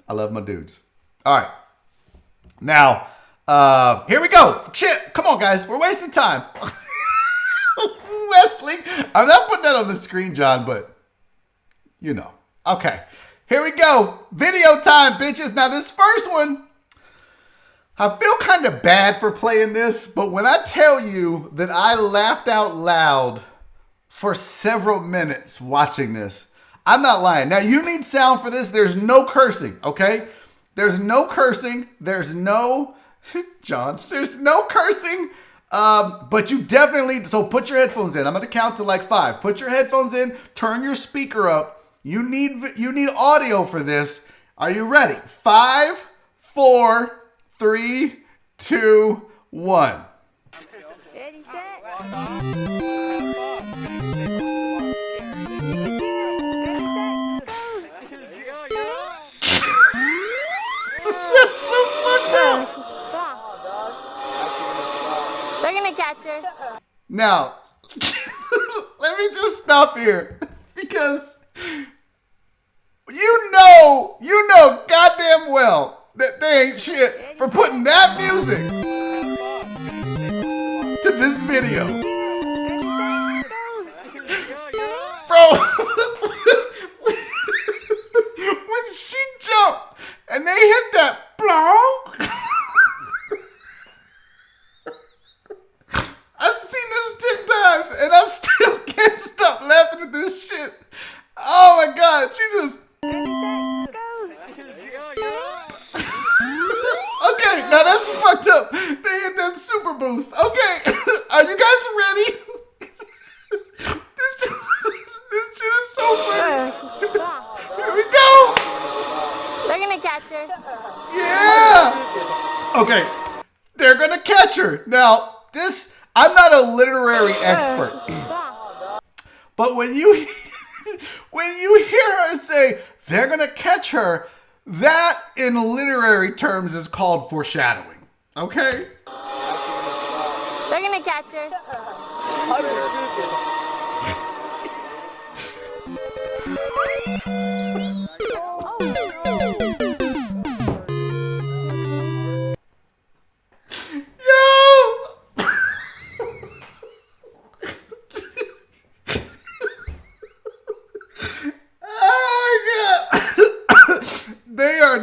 I love my dudes. All right. Now, here we go. Shit. Come on, guys. We're wasting time. Wesley. I'm not putting that on the screen, John, but you know. Okay. Here we go. Video time, bitches. Now, this first one, I feel kind of bad for playing this, but when I tell you that I laughed out loud for several minutes watching this, I'm not lying. Now, you need sound for this. There's no cursing, okay? There's no cursing. There's no... John, there's no cursing, but you definitely... So put your headphones in. I'm going to count to like 5. Put your headphones in. Turn your speaker up. You need audio for this. Are you ready? 5, 4, 3, 2, 1. Ready, set. That's so fucked up. They're gonna catch her. Now, let me just stop here because you know goddamn well that they ain't shit for putting that music to this video. Bro, when she jumped and they hit that blow, I've seen this 10 times and I still can't stop laughing at this shit. Oh my God, she just... Okay, now that's fucked up. They hit that super boost. Okay, are you guys ready? This shit is so funny. Here we go. They're gonna catch her. Yeah. Okay, they're gonna catch her. Now, I'm not a literary expert, but when you hear her say they're gonna catch her, that in literary terms is called foreshadowing. Okay? They're gonna catch her.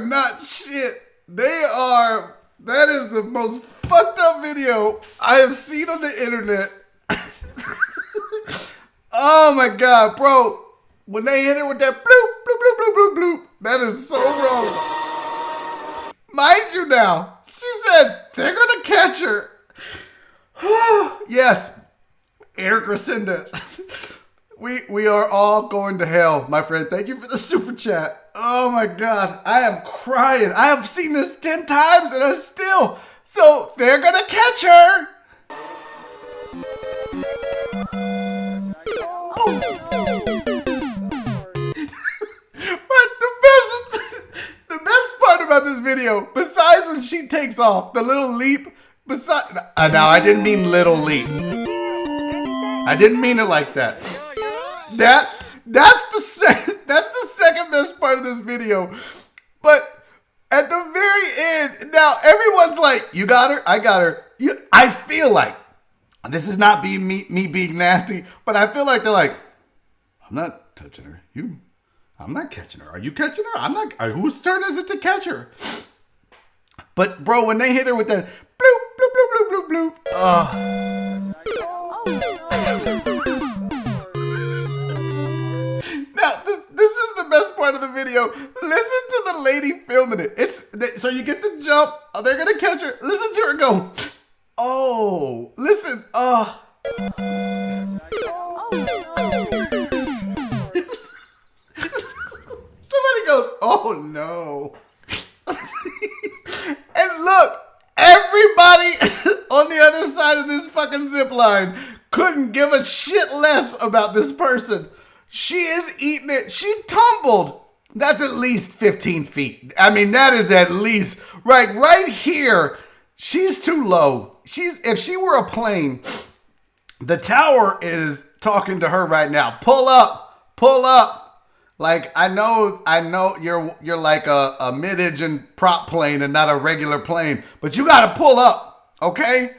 Not shit. That is the most fucked up video I have seen on the internet. Oh my God, bro. When they hit it with that bloop, bloop, bloop, bloop, bloop, bloop, that is so wrong. Mind you now, she said they're gonna catch her. Yes, Eric Resendez. We are all going to hell, my friend. Thank you for the super chat. Oh my God, I am crying. I have seen this 10 times and I'm still. So they're gonna catch her. But the best part about this video, besides when she takes off, the little leap, now I didn't mean little leap. I didn't mean it like that. That's the second best part of this video. But at the very end, now everyone's like, you got her, I got her. I feel like, this is not being me being nasty, but I feel like they're like, I'm not touching her. I'm not catching her. Are you catching her? I'm not. Whose turn is it to catch her? But bro, when they hit her with that bloop, bloop, bloop, bloop, bloop, bloop. Now, this is the best part of the video. Listen to the lady filming it. So you get the jump. Oh, they're going to catch her. Listen to her go. Oh, listen. Oh. Everybody goes, oh no. And look, everybody on the other side of this fucking zip line couldn't give a shit less about this person. She is eating it. She tumbled. That's at least 15 feet. I mean, that is at least right here. She's too low. If she were a plane, the tower is talking to her right now. Pull up, pull up. Like, I know you're like a mid-engine prop plane and not a regular plane, but you gotta pull up, okay?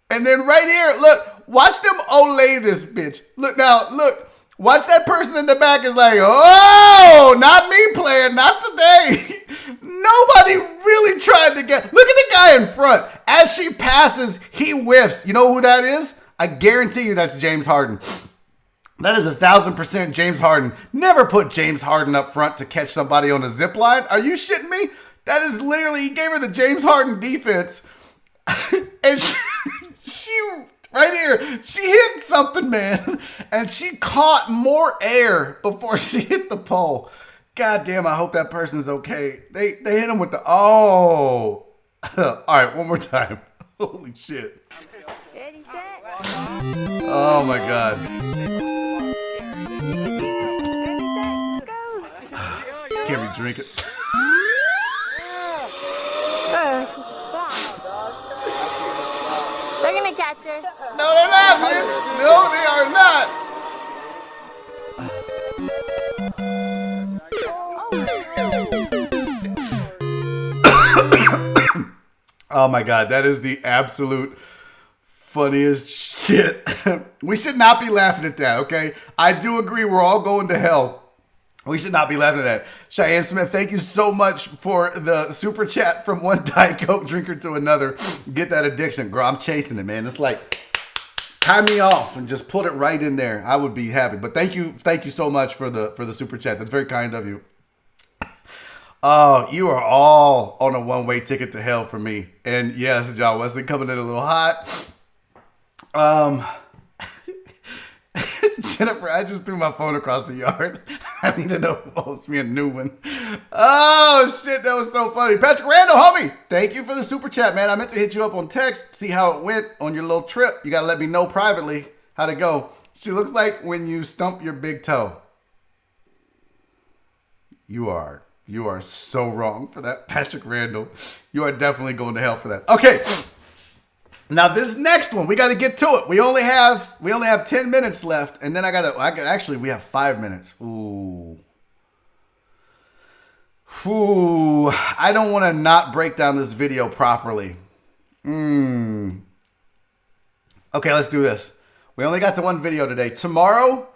And then right here, look, watch them olay this bitch. Look now, look. Watch that person in the back is like, oh, not me playing, not today. Nobody really tried to get, look at the guy in front. As she passes, he whiffs. You know who that is? I guarantee you that's James Harden. That is 1,000% James Harden. Never put James Harden up front to catch somebody on a zip line. Are you shitting me? That is literally, he gave her the James Harden defense. And she right here, she hit something, man. And she caught more air before she hit the pole. God damn, I hope that person's okay. They hit him with the, oh. All right, one more time. Holy shit. Ready, set. Oh my God. Ready, set, go. Can't we drink it? They're gonna catch her. No, they're not, bitch. No, they are not. Oh my God, that is the absolute funniest shit. We should not be laughing at that, okay? I do agree we're all going to hell. We should not be laughing at that. Cheyenne Smith, thank you so much for the super chat from one Diet Coke drinker to another. Get that addiction. Girl, I'm chasing it, man. It's like, tie me off and just put it right in there. I would be happy. But thank you so much for the super chat. That's very kind of you. Oh, you are all on a one-way ticket to hell for me. And yes, John Wesley coming in a little hot. Jennifer, I just threw my phone across the yard. I need to know who owes me a new one. Oh, shit, that was so funny. Patrick Randall, homie, thank you for the super chat, man. I meant to hit you up on text, see how it went on your little trip. You got to let me know privately how'd it go. She looks like when you stump your big toe. You are so wrong for that, Patrick Randall. You are definitely going to hell for that. Okay. Now this next one, we got to get to it. We only have 10 minutes left, and then actually we have 5 minutes. Ooh. I don't want to not break down this video properly. Okay, let's do this. We only got to one video today. Tomorrow,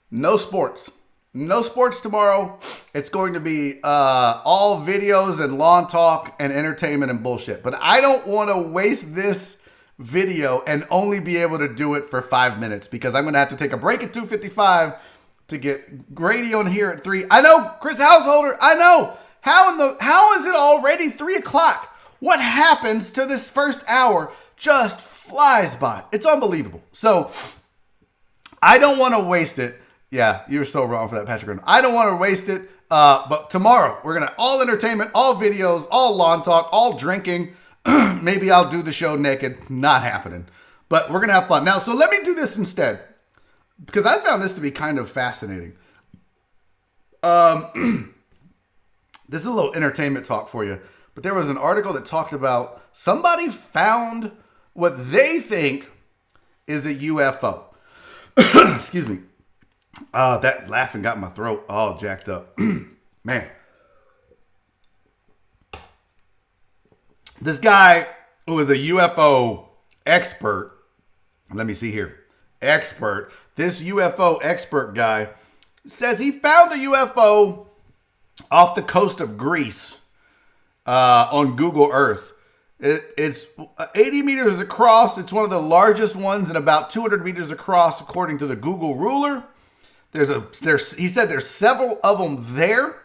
no sports. No sports tomorrow. It's going to be all videos and lawn talk and entertainment and bullshit. But I don't want to waste this video and only be able to do it for 5 minutes because I'm going to have to take a break at 2:55 to get Grady on here at 3. I know, Chris Householder, I know. How is it already 3 o'clock? What happens to this first hour just flies by. It's unbelievable. So I don't want to waste it. Yeah, you were so wrong for that, Patrick. I don't want to waste it. But tomorrow we're going to all entertainment, all videos, all lawn talk, all drinking. Maybe I'll do the show naked. Not happening. But we're going to have fun. Now, so let me do this instead. Because I found this to be kind of fascinating. This is a little entertainment talk for you. But there was an article that talked about somebody found what they think is a UFO. Excuse me. That laughing got my throat all jacked up. Man. This guy who is a UFO expert, let me see here, expert, this UFO expert guy says he found a UFO off the coast of Greece on Google Earth. It's 80 meters across. It's one of the largest ones and about 200 meters across according to the Google ruler. He said there's several of them there.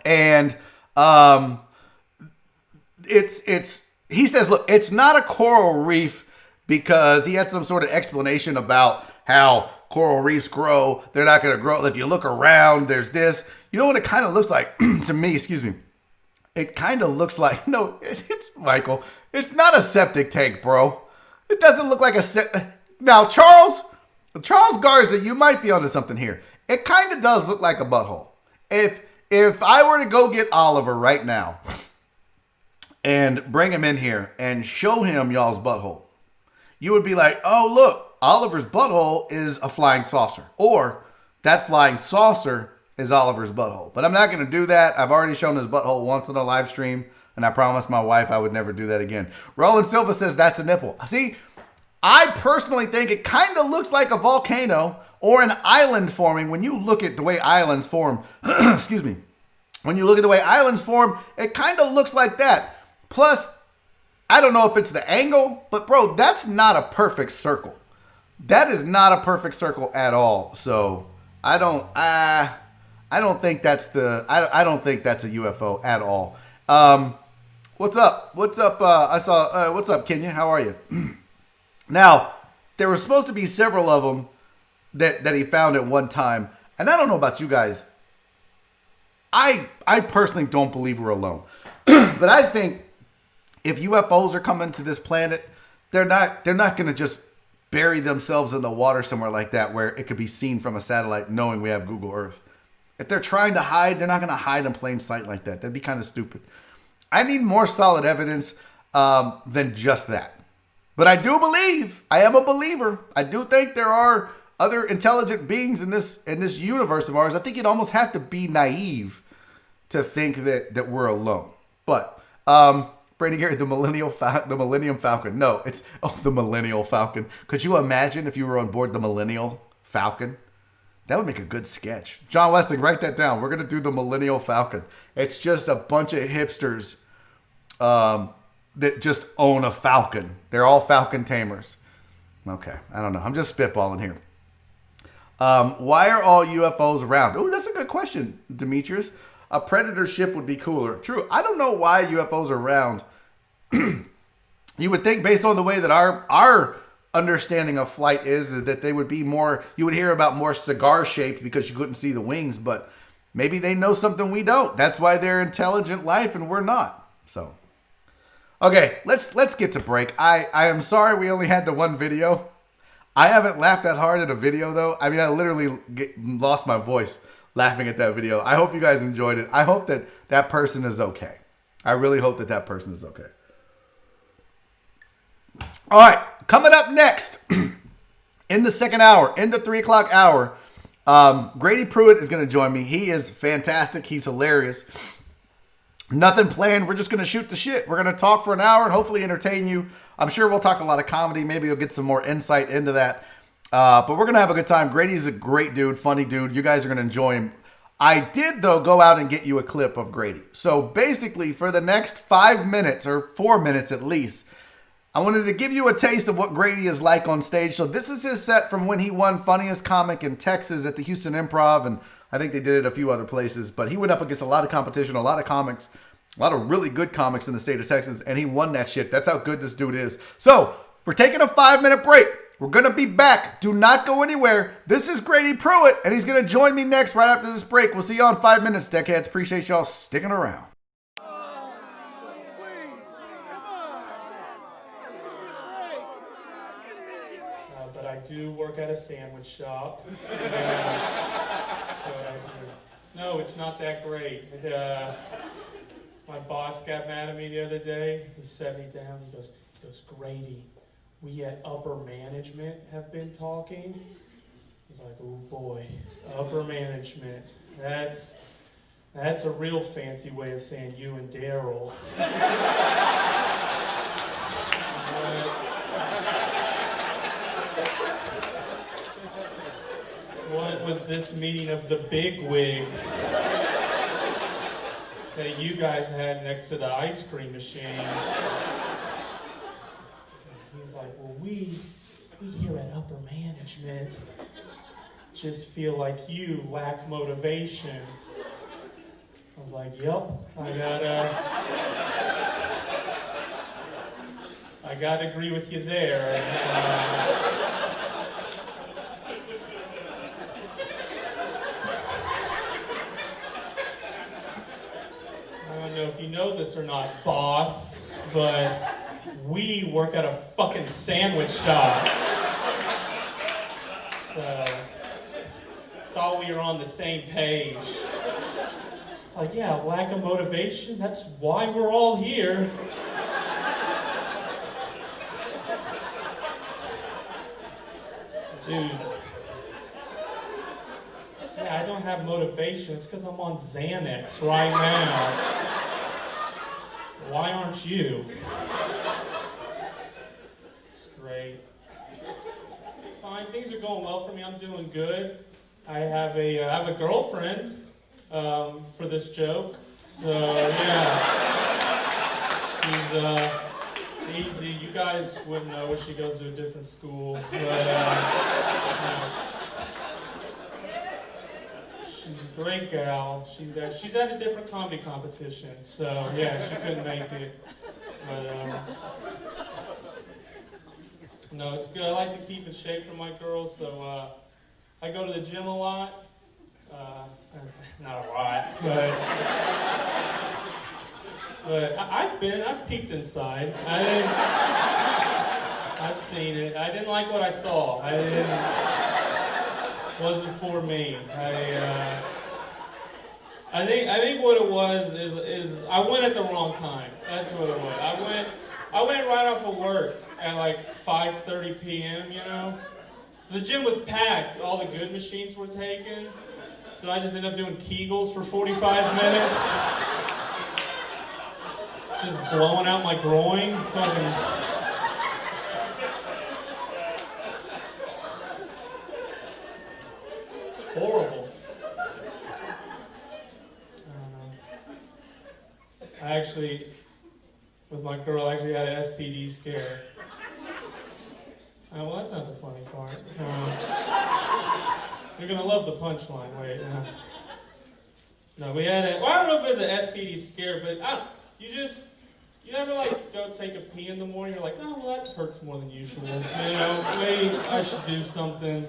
And he says, look, it's not a coral reef because he had some sort of explanation about how coral reefs grow. They're not going to grow. If you look around, there's this. You know what it kind of looks like to me, excuse me. It kind of looks like, no, it's Michael. It's not a septic tank, bro. It doesn't look like a Now, Charles Garza, you might be onto something here. It kind of does look like a butthole. If I were to go get Oliver right now and bring him in here and show him y'all's butthole, you would be like, oh, look, Oliver's butthole is a flying saucer. Or that flying saucer is Oliver's butthole. But I'm not going to do that. I've already shown his butthole once on a live stream, and I promised my wife I would never do that again. Roland Silva says that's a nipple. See, I personally think it kind of looks like a volcano or an island forming. When you look at the way islands form, excuse me, when you look at the way islands form, it kind of looks like that. Plus, I don't know if it's the angle, but bro, that's not a perfect circle. That is not a perfect circle at all. So I don't think that's I don't think that's a UFO at all. What's up? What's up? What's up, Kenya? How are you? Now, there were supposed to be several of them that he found at one time. And I don't know about you guys. I personally don't believe we're alone. But I think if UFOs are coming to this planet, they're not going to just bury themselves in the water somewhere like that where it could be seen from a satellite knowing we have Google Earth. If they're trying to hide, they're not going to hide in plain sight like that. That'd be kind of stupid. I need more solid evidence than just that. But I do believe, I am a believer. I do think there are other intelligent beings in this universe of ours. I think you'd almost have to be naive to think that we're alone. But Brady Gary, the Millennium Falcon. No, it's the Millennial Falcon. Could you imagine if you were on board the Millennial Falcon? That would make a good sketch. John Westling, write that down. We're going to do the Millennial Falcon. It's just a bunch of hipsters that just own a falcon. They're all falcon tamers. Okay, I don't know. I'm just spitballing here. Why are all UFOs around? Oh, that's a good question, Demetrius. A predator ship would be cooler. True. I don't know why UFOs are around. You would think based on the way that our understanding of flight is that they would be more, you would hear about more cigar shaped because you couldn't see the wings, but maybe they know something we don't. That's why they're intelligent life and we're not. So, okay, let's get to break. I am sorry we only had the one video. I haven't laughed that hard at a video though. I mean, I literally lost my voice laughing at that video. I hope you guys enjoyed it. I hope that person is okay. I really hope that person is okay. All right, coming up next in the second hour, in the 3 o'clock hour, Grady Pruitt is going to join me. He is fantastic. He's hilarious. Nothing planned. We're just going to shoot the shit. We're going to talk for an hour and hopefully entertain you. I'm sure we'll talk a lot of comedy. Maybe you'll get some more insight into that. But we're going to have a good time. Grady's a great dude, funny dude. You guys are going to enjoy him. I did, though, go out and get you a clip of Grady. So basically, for the next 5 minutes, or 4 minutes at least, I wanted to give you a taste of what Grady is like on stage. So this is his set from when he won Funniest Comic in Texas at the Houston Improv. And I think they did it a few other places. But he went up against a lot of competition, a lot of comics, a lot of really good comics in the state of Texas. And he won that shit. That's how good this dude is. So we're taking a 5-minute break. We're going to be back. Do not go anywhere. This is Grady Pruitt. And he's going to join me next right after this break. We'll see you on 5 minutes, Deckheads. Appreciate y'all sticking around. But I do work at a sandwich shop. That's what I do. No, it's not that great. My boss got mad at me the other day. He set me down. He goes, Grady, we at upper management have been talking. He's like, oh boy, upper management. That's a real fancy way of saying you and Daryl. What was this meeting of the bigwigs that you guys had next to the ice cream machine? He's like, well, we here at upper management just feel like you lack motivation. I was like, yep, I gotta agree with you there. I don't know if you know this or not, boss, but we work at a fucking sandwich shop. So, thought we were on the same page. It's like, yeah, lack of motivation, that's why we're all here. Dude. Yeah, I don't have motivation. It's because I'm on Xanax right now. Why aren't you? It's great. Fine, things are going well for me. I'm doing good. I have a girlfriend for this joke. So yeah, she's easy. You guys wouldn't know. She goes to a different school, but you know. She's a great gal. She's at a different comedy competition, so yeah, she couldn't make it. But no, it's good. I like to keep in shape for my girls, so I go to the gym a lot. Not a lot, but I've peeked inside. I've seen it. I didn't like what I saw. Wasn't for me. I think what it was is I went at the wrong time. That's what it was. I went right off of work at like 5:30 p.m. You know, so the gym was packed. All the good machines were taken. So I just ended up doing Kegels for 45 minutes, just blowing out my groin. Fucking. Horrible. I don't know. I actually, with my girl, I actually had an STD scare. Well, that's not the funny part. You're gonna love the punchline. Wait. No, we had well, I don't know if it was an STD scare, but you never like go take a pee in the morning. You're like, oh, well, that hurts more than usual. You know, wait, I should do something.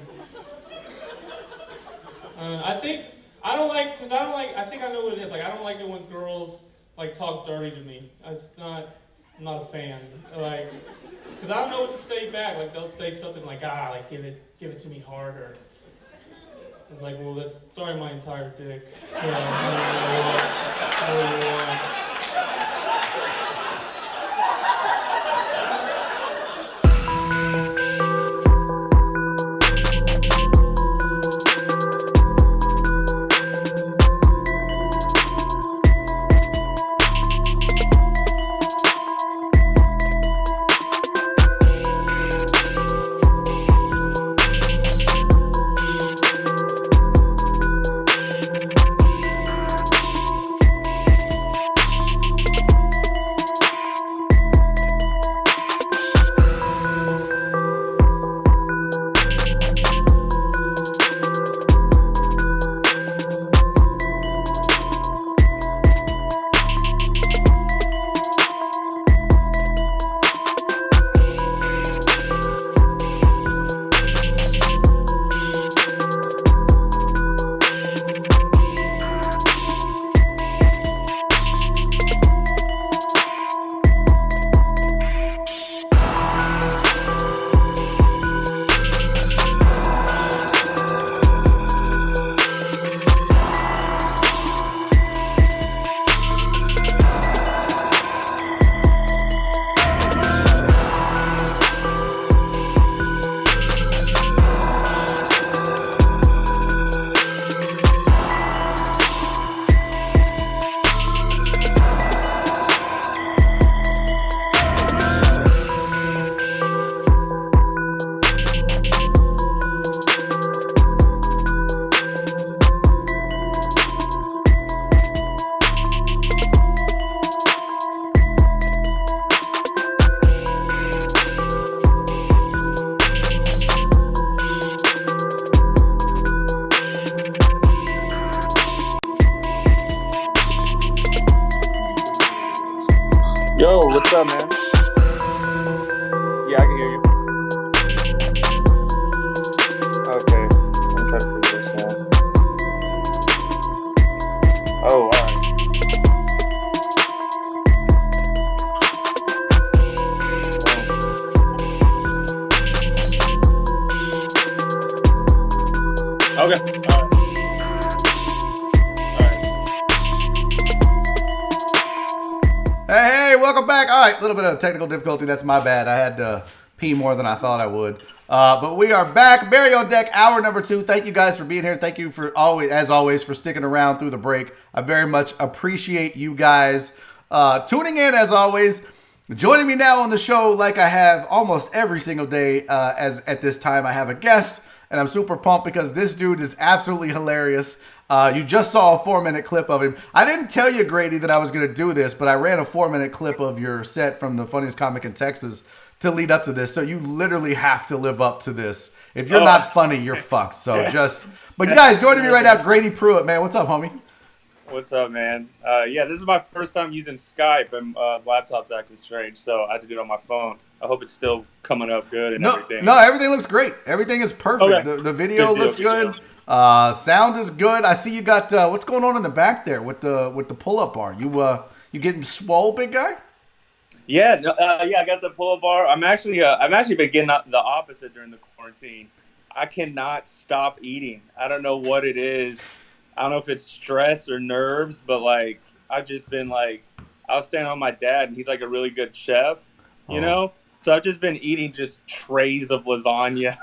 I think I know what it is. Like, I don't like it when girls like talk dirty to me. I'm not a fan. Like, because I don't know what to say back. Like, they'll say something like, like give it to me harder. It's like, well, that's already my entire dick. So I don't know what. Yo, what's up, man? Yeah, I can hear you. Okay, I'm trying to figure this out. Oh, alright. Hey, welcome back. All right, a little bit of technical difficulty. That's my bad. I had to pee more than I thought I would. But we are back. Barry on deck, hour number 2. Thank you guys for being here. Thank you for always, for sticking around through the break. I very much appreciate you guys tuning in as always. Joining me now on the show, like I have almost every single day, as at this time I have a guest, and I'm super pumped because this dude is absolutely hilarious. You just saw a 4-minute clip of him. I didn't tell you, Grady, that I was going to do this, but I ran a 4-minute clip of your set from the funniest comic in Texas to lead up to this. So you literally have to live up to this. If you're not funny, you're fucked. So but you guys joining me right now, Grady Pruitt, man. What's up, homie? What's up, man? Yeah, this is my first time using Skype, and laptop's acting strange, so I had to do it on my phone. I hope it's still coming up good and everything. No, everything looks great. Everything is perfect. Okay. The video looks good. Sound is good. I see you got what's going on in the back there with the pull-up bar. You getting swole, big guy? Yeah, I got the pull-up bar. I've actually been getting the opposite during the quarantine. I cannot stop eating. I don't know what it is. I don't know if it's stress or nerves, but like I've just been like, I was staying on my dad, and he's like a really good chef, you know. So I've just been eating just trays of lasagna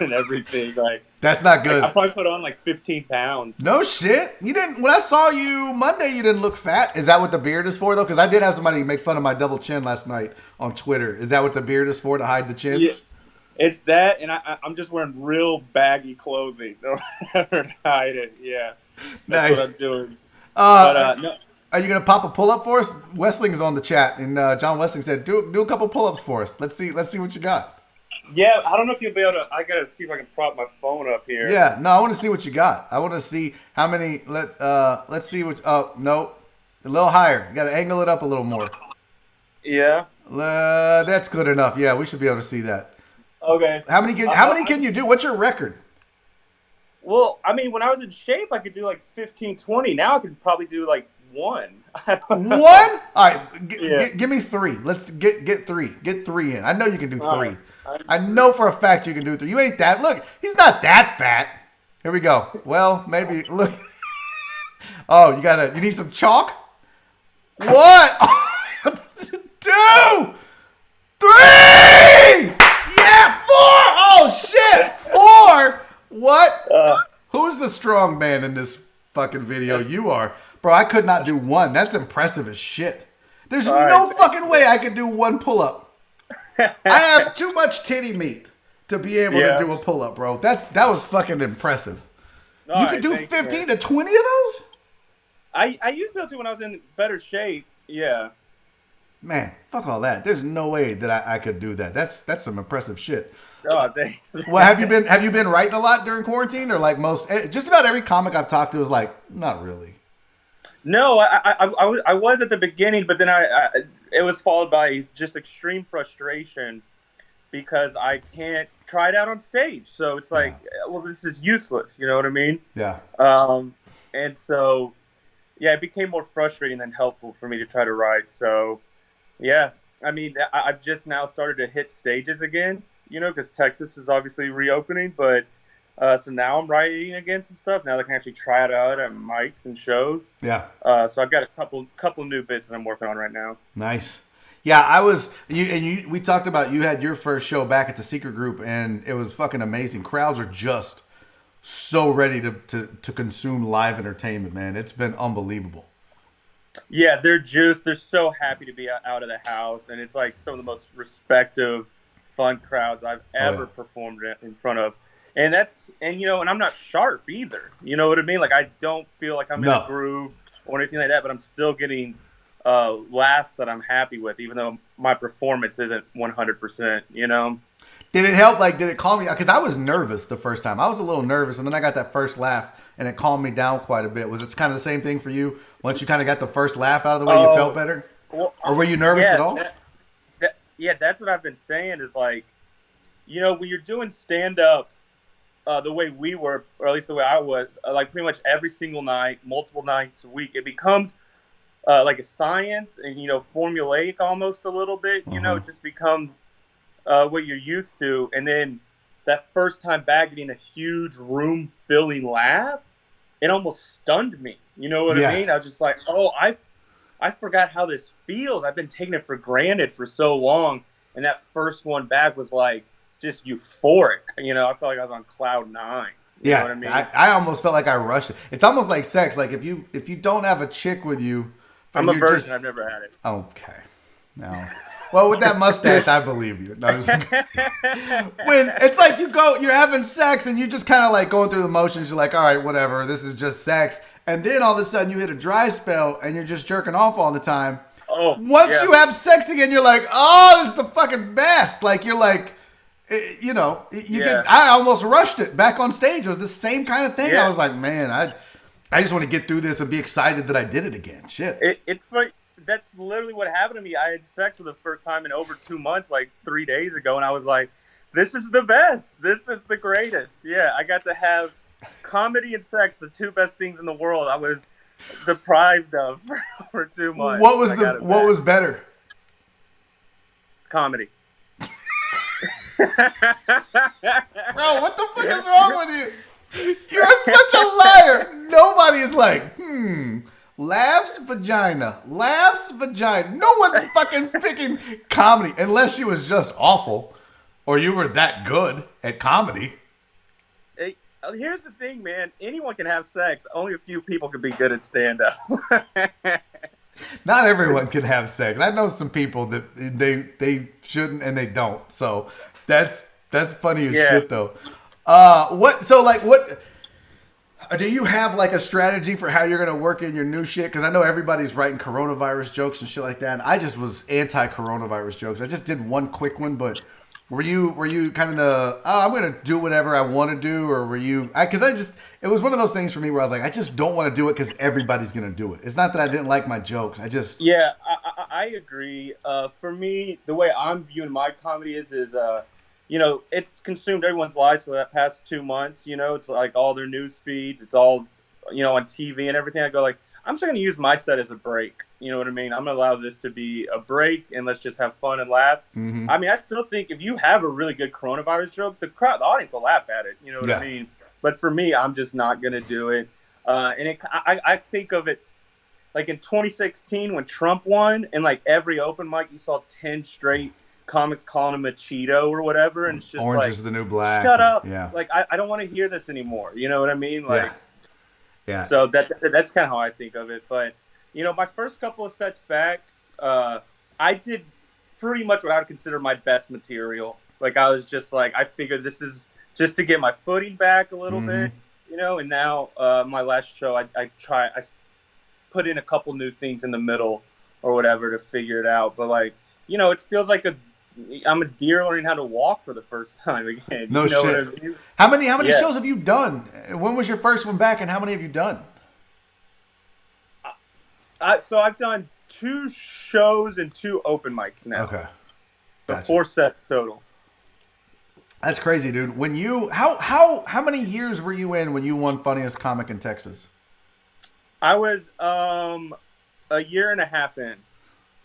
and everything. Like that's not good. I probably put on like 15 pounds. No shit. You didn't. When I saw you Monday, you didn't look fat. Is that what the beard is for, though? Because I did have somebody make fun of my double chin last night on Twitter. Is that what the beard is for, to hide the chins? Yeah, it's that, and I'm just wearing real baggy clothing to hide it. Yeah, that's nice. what I'm doing. No. Are you gonna pop a pull up for us? Westling is on the chat, and John Westling said, "Do a couple pull ups for us. Let's see what you got." Yeah, I don't know if you'll be able to. I gotta see if I can prop my phone up here. Yeah, no, I want to see what you got. I want to see how many. Let's see what. Oh no, a little higher. You gotta angle it up a little more. Yeah. That's good enough. Yeah, we should be able to see that. Okay. How many can you do? What's your record? Well, I mean, when I was in shape, I could do like 15, 20. Now I could probably do like 1. One? All right, give me 3. Let's get 3. Get 3 in. I know you can do 3. Right. I know for a fact you can do 3. You ain't that. Look, he's not that fat. Here we go. Well, maybe. Look. Oh, you need some chalk? What? 2! 3! Yeah, 4! Oh, shit! 4! What? Who's the strong man in this fucking video? You are. Bro, I could not do 1. That's impressive as shit. There's no fucking way I could do 1 pull-up. I have too much titty meat to be able to do a pull-up, bro. That was fucking impressive. You could do 15 to 20 of those? I used to be able to when I was in better shape. Yeah. Man, fuck all that. There's no way that I could do that. That's some impressive shit. Oh, thanks. Well, have you been writing a lot during quarantine, or like just about every comic I've talked to is like, not really. No, I was at the beginning, but then it was followed by just extreme frustration because I can't try it out on stage. So it's like, well, this is useless. You know what I mean? Yeah. And so, yeah, it became more frustrating than helpful for me to try to write. So, yeah, I mean, I've just now started to hit stages again, you know, because Texas is obviously reopening. But so now I'm writing again some stuff. Now I can actually try it out at mics and shows. Yeah. So I've got a couple new bits that I'm working on right now. Nice. Yeah, we talked about you had your first show back at the Secret Group, and it was fucking amazing. Crowds are just so ready to consume live entertainment, man. It's been unbelievable. Yeah, they're so happy to be out of the house, and it's like some of the most respective, fun crowds I've ever performed in front of. And and I'm not sharp either. You know what I mean? Like, I don't feel like I'm in a groove or anything like that, but I'm still getting laughs that I'm happy with, even though my performance isn't 100%, you know? Did it help? Like, did it calm me? Because I was nervous the first time. I was a little nervous, and then I got that first laugh, and it calmed me down quite a bit. Was it kind of the same thing for you? Once you kind of got the first laugh out of the way, you felt better? Well, or were you nervous at all? That's what I've been saying is, like, you know, when you're doing stand-up the way we were, or at least the way I was, like pretty much every single night, multiple nights a week, it becomes like a science and, you know, formulaic almost a little bit. You know, it just becomes what you're used to. And then that first time back getting a huge room-filling laugh, it almost stunned me. You know what I mean? I was just like, oh, I forgot how this feels. I've been taking it for granted for so long, and that first one back was like just euphoric. You know, I felt like I was on cloud nine. You know what I mean? I almost felt like I rushed it. It's almost like sex. Like if you don't have a chick with you, I'm and a you're virgin. just I've never had it. okay. No. Well, with that mustache, I believe you. No, I'm just when it's like you're having sex and you just kind of like going through the motions. You're like, all right, whatever. This is just sex. And then all of a sudden you hit a dry spell and you're just jerking off all the time. Oh, Once yeah. you have sex again, you're like, oh, this is the fucking best. Like you're like, you know, you Yeah. I almost rushed it back on stage. It was the same kind of thing. Yeah. I was like, man, I just want to get through this and be excited that I did it again. Shit. It's funny. That's literally what happened to me. I had sex for the first time in over 2 months, like 3 days ago, and I was like, this is the best. This is the greatest. Yeah, I got to have comedy and sex, the two best things in the world. I was deprived of for 2 months. What was better? Comedy. Bro, what the fuck is wrong with you? You're such a liar. Nobody is like, laughs, vagina. Laughs, vagina. No one's fucking picking comedy unless she was just awful or you were that good at comedy. Hey, here's the thing, man. Anyone can have sex. Only a few people can be good at stand-up. Not everyone can have sex. I know some people that they shouldn't and they don't. So that's funny as shit though. What do you have like a strategy for how you're gonna work in your new shit? Because I know everybody's writing coronavirus jokes and shit like that. And I just was anti-coronavirus jokes. I just did one quick one, but were you kind of the I'm gonna do whatever I want to do, or were you? Because it was one of those things for me where I was like, I just don't want to do it because everybody's gonna do it. It's not that I didn't like my jokes. Yeah, I agree. For me, the way I'm viewing my comedy is you know, it's consumed everyone's lives for that past 2 months. You know, it's like all their news feeds. It's all, you know, on TV and everything. I go like, I'm just going to use my set as a break. You know what I mean? I'm going to allow this to be a break and let's just have fun and laugh. Mm-hmm. I mean, I still think if you have a really good coronavirus joke, the audience will laugh at it. You know what I mean? But for me, I'm just not going to do it. I think of it like in 2016 when Trump won, and like every open mic, you saw 10 straight comics calling him a Cheeto or whatever, and it's just Orange like, is the new black. shut up. Yeah. Like I don't want to hear this anymore. You know what I mean? Like, yeah. So that's kind of how I think of it. But you know, my first couple of sets back, I did pretty much what I would consider my best material. Like I was just like, I figured this is just to get my footing back a little bit, you know. And now my last show, I put in a couple new things in the middle or whatever to figure it out. But like, you know, it feels like I'm a deer learning how to walk for the first time again. No you know shit. What I mean? How many shows have you done? When was your first one back, and how many have you done? So I've done 2 shows and 2 open mics now. Okay. So 4 sets total. That's crazy, dude. When you how many years were you in when you won Funniest Comic in Texas? I was a year and a half in.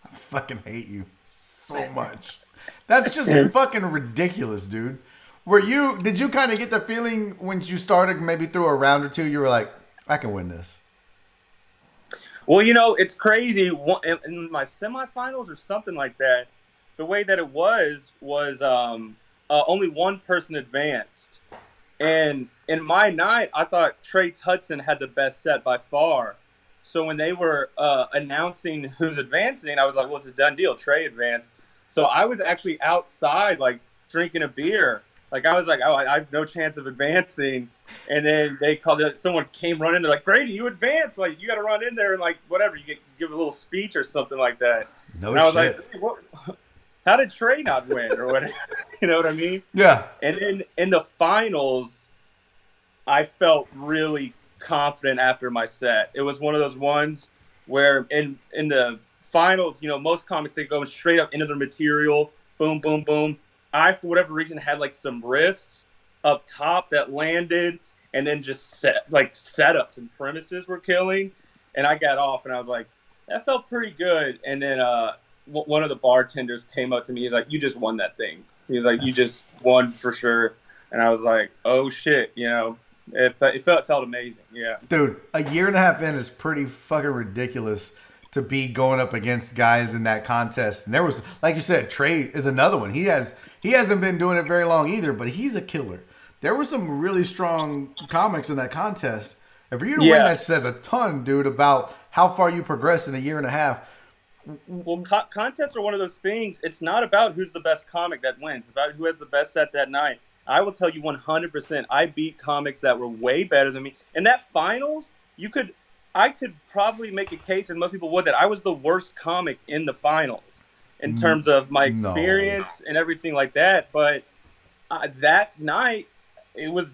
I fucking hate you so much. That's just fucking ridiculous, dude. Did you kind of get the feeling when you started, maybe through a round or two, you were like, I can win this? Well, you know, it's crazy. In my semifinals or something like that, the way that it was only one person advanced. And in my night, I thought Trey Tutson had the best set by far. So when they were announcing who's advancing, I was like, well, it's a done deal. Trey advanced. So I was actually outside, like, drinking a beer. Like, I was like, oh, I have no chance of advancing. And then they called it, someone came running. They're like, Grady, you advanced. Like, you got to run in there and, like, whatever. You give a little speech or something like that. No and I was shit. like, what? How did Trey not win or whatever? You know what I mean? Yeah. And then in the finals, I felt really confident after my set. It was one of those ones where in the finals, you know, most comics, they go straight up into their material, boom, boom, boom. I, for whatever reason, had like some riffs up top that landed, and then just setups and premises were killing. And I got off, and I was like, that felt pretty good. And then one of the bartenders came up to me. He's like, you just won that thing. He was like, you just won for sure. And I was like, oh shit, you know, it felt amazing. Yeah. Dude, a year and a half in is pretty fucking ridiculous to be going up against guys in that contest. And there was, like you said, Trey is another one. He hasn't been doing it very long either, but he's a killer. There were some really strong comics in that contest. And for you to win, that says a ton, dude, about how far you progressed in a year and a half. Well, contests are one of those things. It's not about who's the best comic that wins. It's about who has the best set that night. I will tell you 100%, I beat comics that were way better than me. In that finals, I could probably make a case, and most people would, that I was the worst comic in the finals in terms of my experience and everything like that. But that night, it was,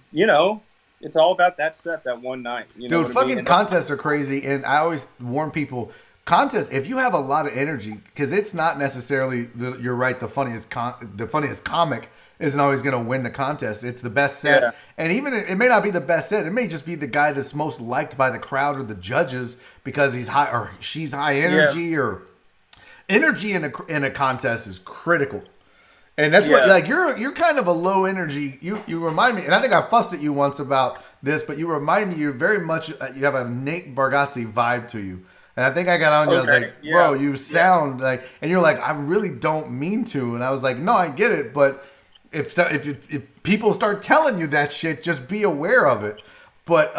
it's all about that set that one night. Dude, fucking contests are crazy, and I always warn people, contests, if you have a lot of energy, because it's not necessarily, you're right, the funniest comic isn't always going to win the contest. It's the best set. Yeah. And even it may not be the best set. It may just be the guy that's most liked by the crowd or the judges because he's high or she's high energy or energy in a contest is critical. And that's what, like, you're kind of a low energy. You remind me, and I think I fussed at you once about this, but you remind me, you're very much, you have a Nate Bargatze vibe to you. And I think I got on you. Okay. I was like, bro, you sound like, and you're like, I really don't mean to. And I was like, no, I get it, but if people start telling you that shit, just be aware of it. But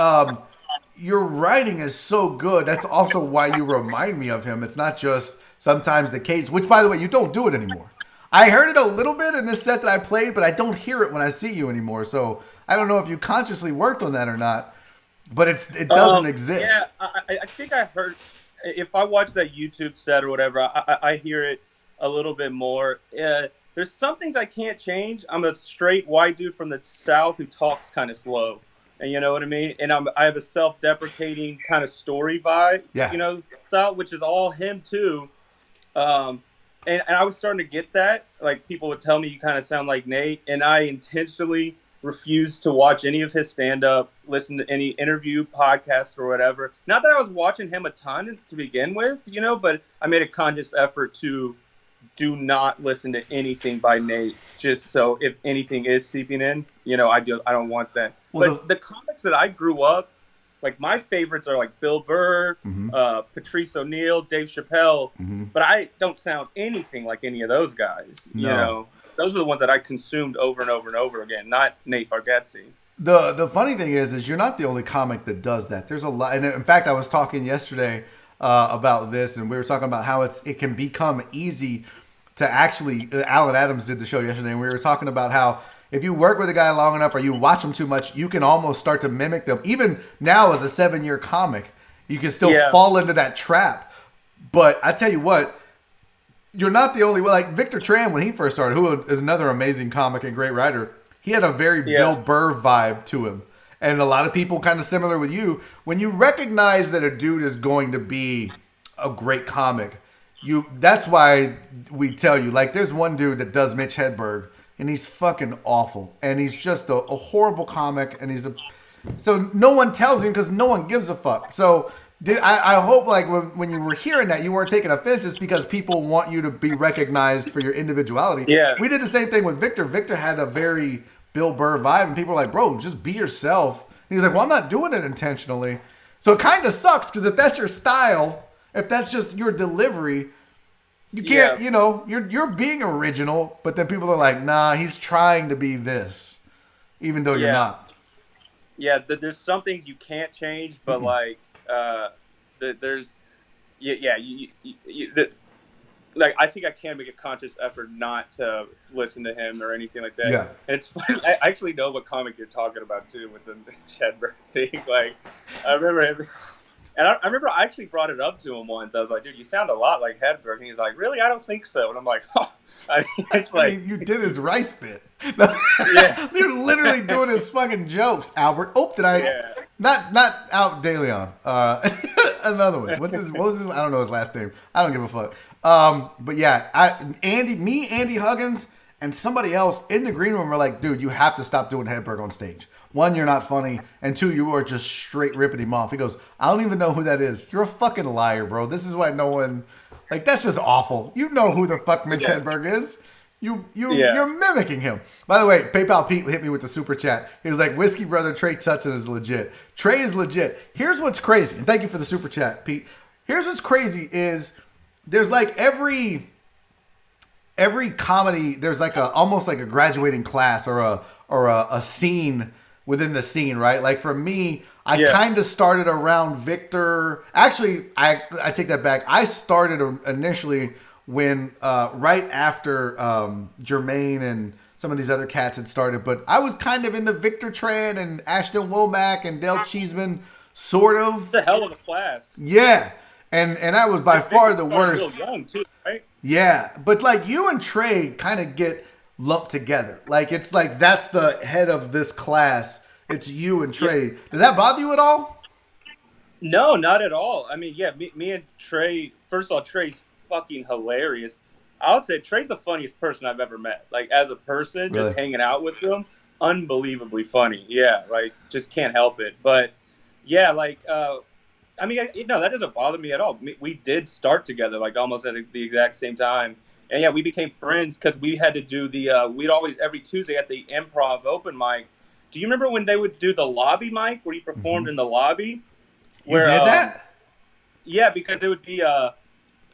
your writing is so good. That's also why you remind me of him. It's not just sometimes the case, which, by the way, you don't do it anymore. I heard it a little bit in this set that I played, but I don't hear it when I see you anymore. So I don't know if you consciously worked on that or not, but it doesn't exist. Yeah, I think I heard, if I watch that YouTube set or whatever, I hear it a little bit more. There's some things I can't change. I'm a straight white dude from the South who talks kind of slow. And you know what I mean? And I have a self-deprecating kind of story vibe, style, which is all him too. And I was starting to get that. Like, people would tell me you kind of sound like Nate. And I intentionally refused to watch any of his stand-up, listen to any interview, podcast, or whatever. Not that I was watching him a ton to begin with, but I made a conscious effort to do not listen to anything by Nate, just so if anything is seeping in, I don't want that. Well, but the comics that I grew up, like, my favorites are like Bill Burr, Patrice O'Neal, Dave Chappelle, but I don't sound anything like any of those guys. No. Those are the ones that I consumed over and over and over again, not Nate Bargatze. The funny thing is you're not the only comic that does that. There's a lot, and in fact, I was talking yesterday about this, and we were talking about how it can become easy to actually. Alan Adams did the show yesterday, and we were talking about how if you work with a guy long enough or you watch him too much, you can almost start to mimic them. Even now, as a 7-year comic, you can still fall into that trap. But I tell you what, you're not the only one. Like Victor Tran, when he first started, who is another amazing comic and great writer, he had a very Bill Burr vibe to him. And a lot of people kind of similar with you. When you recognize that a dude is going to be a great comic, that's why we tell you. Like, there's one dude that does Mitch Hedberg, and he's fucking awful. And he's just a horrible comic, and so no one tells him because no one gives a fuck. So I hope, like, when you were hearing that, you weren't taking offense. It's because people want you to be recognized for your individuality. Yeah. We did the same thing with Victor. Victor had a very Bill Burr vibe, and people were like, bro, just be yourself. And he's like, well, I'm not doing it intentionally. So it kind of sucks, because if that's your style, if that's just your delivery, you can't, you're being original, but then people are like, nah, he's trying to be this, even though you're not. Yeah, there's some things you can't change, but there's, like, I think I can make a conscious effort not to listen to him or anything like that. Yeah. And it's funny, I actually know what comic you're talking about too with the Chadberg thing. Like, I remember him, and I remember I actually brought it up to him once. I was like, dude, you sound a lot like Hedberg. And he's like, really? I don't think so. And I'm like, oh. I mean, it's like, you did his rice bit. Yeah. You're literally doing his fucking jokes, Albert. Oh, did I? Yeah. Not Albert DeLeon. Another one. What was his? I don't know his last name. I don't give a fuck. But yeah, Andy Huggins, and somebody else in the green room were like, dude, you have to stop doing Hedberg on stage. One, you're not funny, and two, you are just straight ripping him off. He goes, I don't even know who that is. You're a fucking liar, bro. This is why no one, like, that's just awful. You know who the fuck Mitch Hedberg is. You're mimicking him. By the way, PayPal Pete hit me with the super chat. He was like, Whiskey Brother Trey Tutson is legit. Trey is legit. Here's what's crazy, and thank you for the super chat, Pete. here's what's crazy is there's like every comedy, there's like almost like a graduating class or a scene within the scene, right? Like for me, I kind of started around Victor. Actually, I take that back. I started initially when right after Jermaine and some of these other cats had started, but I was kind of in the Victor Tran and Ashton Womack and Dale Cheeseman sort of. It's a hell of a class. Yeah. And I was by far the worst. Real young too, right? Yeah, but like you and Trey kind of get lumped together. Like it's like that's the head of this class. It's you and Trey. Does that bother you at all? No, not at all. I mean, yeah, me and Trey. First of all, Trey's fucking hilarious. I would say Trey's the funniest person I've ever met. Like as a person, Really? just hanging out with him, unbelievably funny. Yeah, like just can't help it. But yeah, like. I mean, that doesn't bother me at all. We did start together, like almost at the exact same time, and yeah, we became friends because we had to do we'd always every Tuesday at the Improv open mic. Do you remember when they would do the lobby mic where you performed in the lobby? You did that? Yeah, because it would be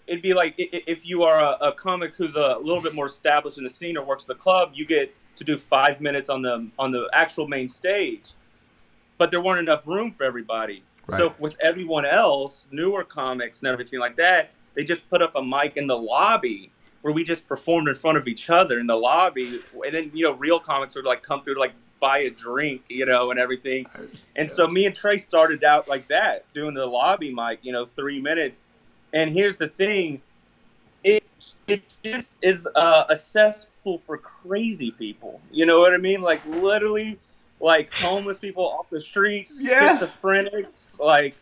it'd be like if you are a comic who's a little bit more established in the scene or works the club, you get to do 5 minutes on the actual main stage, but there weren't enough room for everybody. Right. So with everyone else, newer comics and everything like that, they just put up a mic in the lobby where we just performed in front of each other in the lobby. And then, real comics would like come through to like buy a drink, and everything. And so me and Trey started out like that, doing the lobby mic, 3 minutes. And here's the thing. It just is a cesspool for crazy people. You know what I mean? Like literally like homeless people off the streets, schizophrenics, like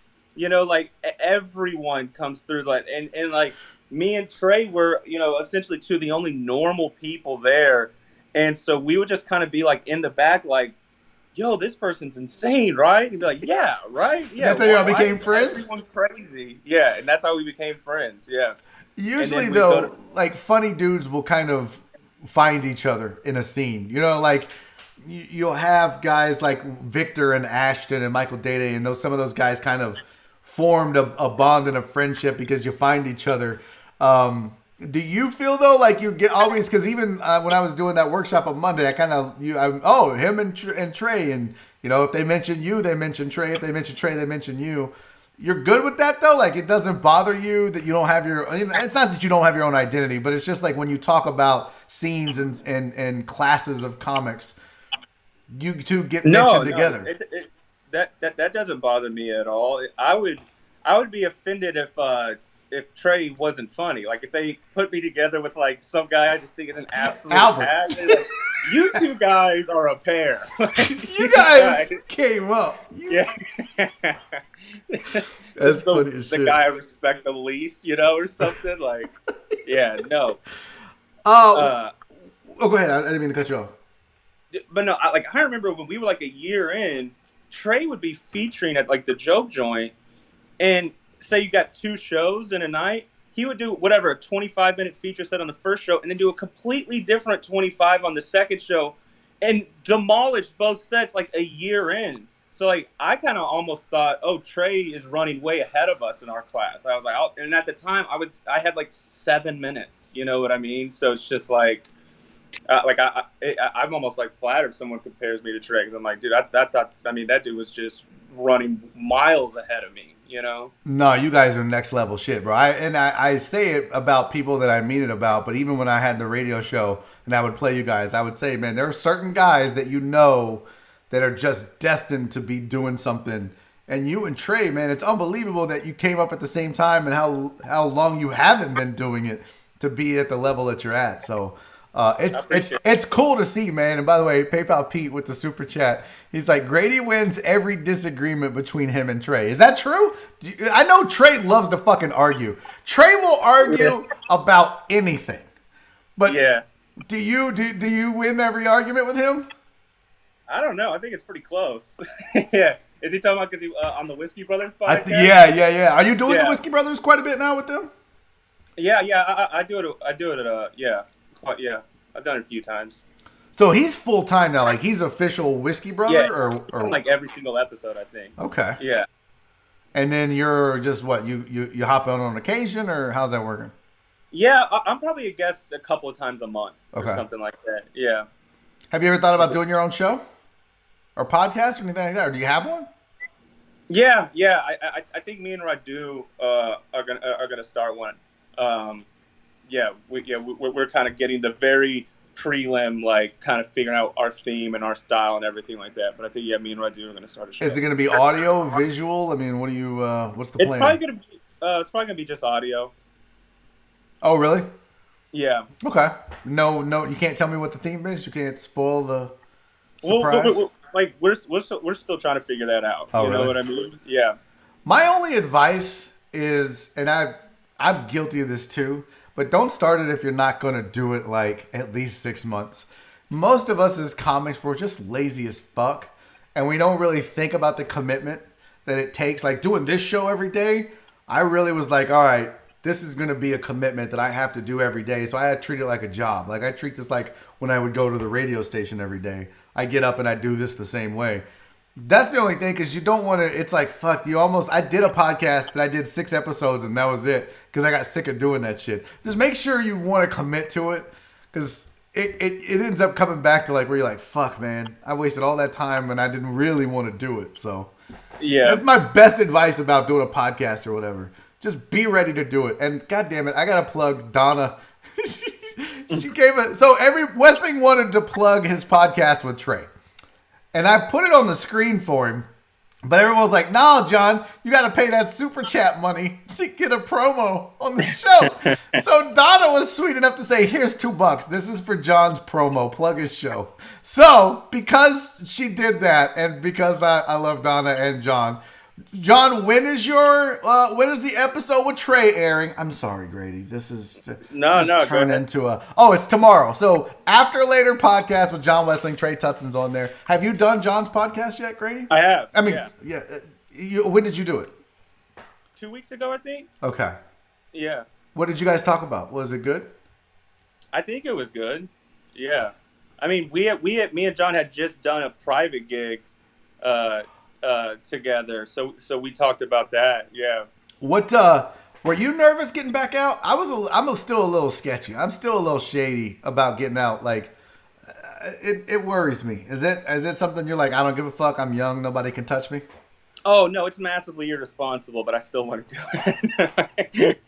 everyone comes through that, and like me and Trey were essentially two of the only normal people there, and so we would just kind of be like in the back, like, yo, this person's insane, right? And be like, yeah, right, yeah. That's how y'all became friends. Everyone's crazy, yeah, and that's how we became friends, yeah. Usually though, like funny dudes will kind of find each other in a scene, like. You'll have guys like Victor and Ashton and Michael Dede and some of those guys kind of formed a bond and a friendship because you find each other. Do you feel though like you get always, because even when I was doing that workshop on Monday, I kind of him and Trey, and if they mention you, they mention Trey. If they mention Trey, they mention you. You're good with that though. Like it doesn't bother you that you don't have your. It's not that you don't have your own identity, but it's just like when you talk about scenes and classes of comics. You two get mentioned together. That doesn't bother me at all. I would be offended if Trey wasn't funny. Like if they put me together with like some guy I just think is an absolute ass. Like, you two guys are a pair. You guys came up. Yeah. That's funny as shit. The guy I respect the least, or something like. Yeah, no. Oh, go ahead. I didn't mean to cut you off. But no, I remember when we were like a year in, Trey would be featuring at like the Joke Joint, and say you got 2 shows in a night, he would do whatever, a 25-minute feature set on the first show, and then do a completely different 25 on the second show, and demolish both sets like a year in. So like I kind of almost thought, oh, Trey is running way ahead of us in our class. I was like, and at the time I had like 7 minutes. You know what I mean? So it's just like. I'm almost like flattered if someone compares me to Trey, because I'm like, dude, that dude was just running miles ahead of me, No, you guys are next level shit, bro. I say it about people that I mean it about, but even when I had the radio show and I would play you guys, I would say, man, there are certain guys that that are just destined to be doing something. And you and Trey, man, it's unbelievable that you came up at the same time and how long you haven't been doing it to be at the level that you're at. So. It's cool to see, man. And by the way, PayPal Pete with the super chat, he's like, Grady wins every disagreement between him and Trey. Is that true? I know Trey loves to fucking argue. Trey will argue about anything. But do you win every argument with him? I don't know. I think it's pretty close. Yeah. Is he talking about on the Whiskey Brothers podcast? Yeah. Are you doing the Whiskey Brothers quite a bit now with them? Yeah. I do it. Yeah, I've done it a few times. So he's full time now, like he's official Whiskey Brother, or like every single episode, I think. Okay. Yeah. And then you're just what you hop on occasion, or how's that working? Yeah, I'm probably a guest a couple of times a month or Okay. something like that. Yeah. Have you ever thought about doing your own show or podcast or anything like that? Or do you have one? Yeah. I think me and Radu are gonna start one. We're kind of getting the very prelim, like kind of figuring out our theme and our style and everything like that. But I think me and Radu are gonna start a show. Is it going to be audio, visual? I mean, what do you? What's the plan? It's probably gonna be just audio. Oh, really? Yeah. Okay. No, you can't tell me what the theme is. You can't spoil the surprise. We're still trying to figure that out. Oh, you know really? what I mean? Yeah. My only advice is, and I'm guilty of this too, but don't start it if you're not going to do it like at least 6 months. Most of us as comics, we're just lazy as fuck, and we don't really think about the commitment that it takes. Like doing this show every day, I really was like, all right, this is going to be a commitment that I have to do every day. So I had to treat it like a job. Like I treat this like when I would go to the radio station every day. I get up and I do this the same way. That's the only thing, because you don't want to, it's like, fuck, I did a podcast that I did 6 episodes and that was it, because I got sick of doing that shit. Just make sure you want to commit to it, because it ends up coming back to like where you're like, fuck, man, I wasted all that time and I didn't really want to do it. So Yeah. that's my best advice about doing a podcast or whatever. Just be ready to do it. And God damn it, I got to plug Donna. She gave it. So Westling wanted to plug his podcast with Trey. And I put it on the screen for him. But everyone was like, no, John, you got to pay that super chat money to get a promo on the show. So Donna was sweet enough to say, here's $2. This is for John's promo. Plug his show. So because she did that, and because I love Donna and John, when is the episode with Trey airing? I'm sorry, Grady. This is turned into it's tomorrow. So after later podcast with John Westling, Trey Tutson's on there. Have you done John's podcast yet, Grady? I have. I mean, when did you do it? 2 weeks ago, I think. Okay. Yeah. What did you guys talk about? Was it good? I think it was good. Yeah. I mean, me and John had just done a private gig together, so we talked about that. Yeah. What were you nervous getting back out? I'm still a little sketchy. I'm still a little shady about getting out. Like it worries me. Is it something you're like, I don't give a fuck, I'm young, nobody can touch me? Oh no, it's massively irresponsible, but I still want to do it.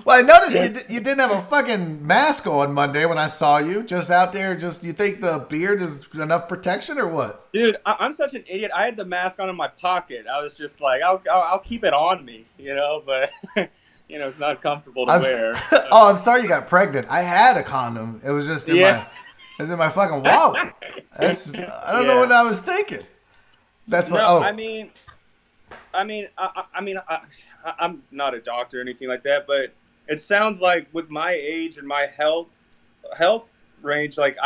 Well, I noticed you didn't have a fucking mask on Monday when I saw you. Just out there, you think the beard is enough protection or what? Dude, I'm such an idiot. I had the mask on in my pocket. I was just like, I'll keep it on me, but it's not comfortable to wear. Oh, I'm sorry you got pregnant. I had a condom. It was just in my fucking wallet. I don't know what I was thinking. That's what. No, I mean, I'm not a doctor or anything like that, but it sounds like with my age and my health range, like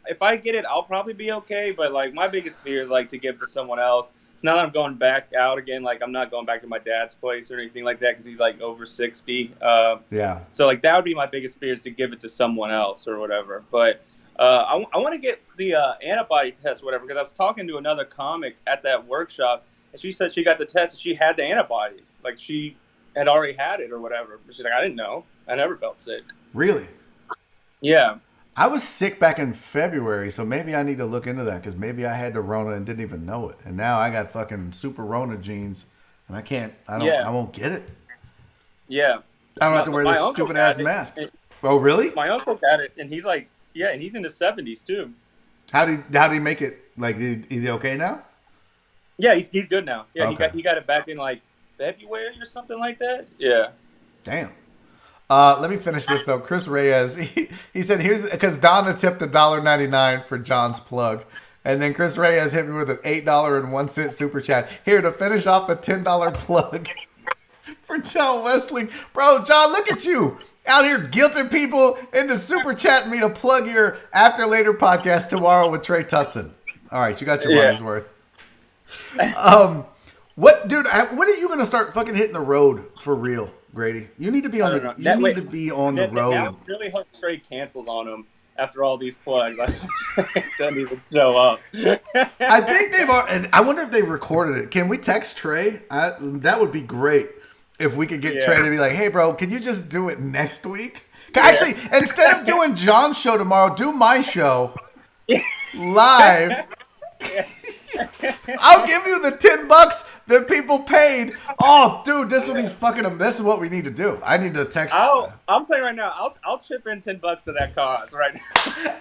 if I get it, I'll probably be okay. But like my biggest fear is like to give to someone else. It's not that I'm going back out again. Like I'm not going back to my dad's place or anything like that because he's like over 60. Yeah. So like that would be my biggest fear, is to give it to someone else or whatever. But I want to get the antibody test or whatever, because I was talking to another comic at that workshop, and she said she got the test and she had the antibodies. Like she had already had it or whatever. But she's like, I didn't know. I never felt sick. Really? Yeah. I was sick back in February, so maybe I need to look into that, because maybe I had the Rona and didn't even know it. And now I got fucking super Rona genes, and I won't get it. Yeah. I don't have to wear this stupid ass mask. Oh, really? My uncle got it, and he's like, yeah, and he's in his 70s too. How did he make it? Like, is he okay now? Yeah, he's good now. Yeah, Okay. he got it back in like February or something like that. Yeah. Damn. Let me finish this though. Chris Reyes, he said, because Donna tipped $1.99 for John's plug. And then Chris Reyes hit me with an $8.01 super chat. Here to finish off the $10 plug for John Westling. Bro, John, look at you. Out here guilting people into super chatting me to plug your After Later podcast tomorrow with Trey Tutson. All right, you got your money's worth. What are you going to start fucking hitting the road for real, Grady? You need to be on the road. Now I really hope Trey cancels on him, after all these plugs. It doesn't even show up. I think they've. And I wonder if they've recorded it. Can we text Trey? That would be great if we could get Trey to be like, "Hey, bro, can you just do it next week?" Actually, instead of doing John's show tomorrow, do my show live. I'll give you the $10 that people paid. Oh, dude, this would be fucking. This is what we need to do. I need to text. I'm playing right now. I'll chip in $10 to that cause right now.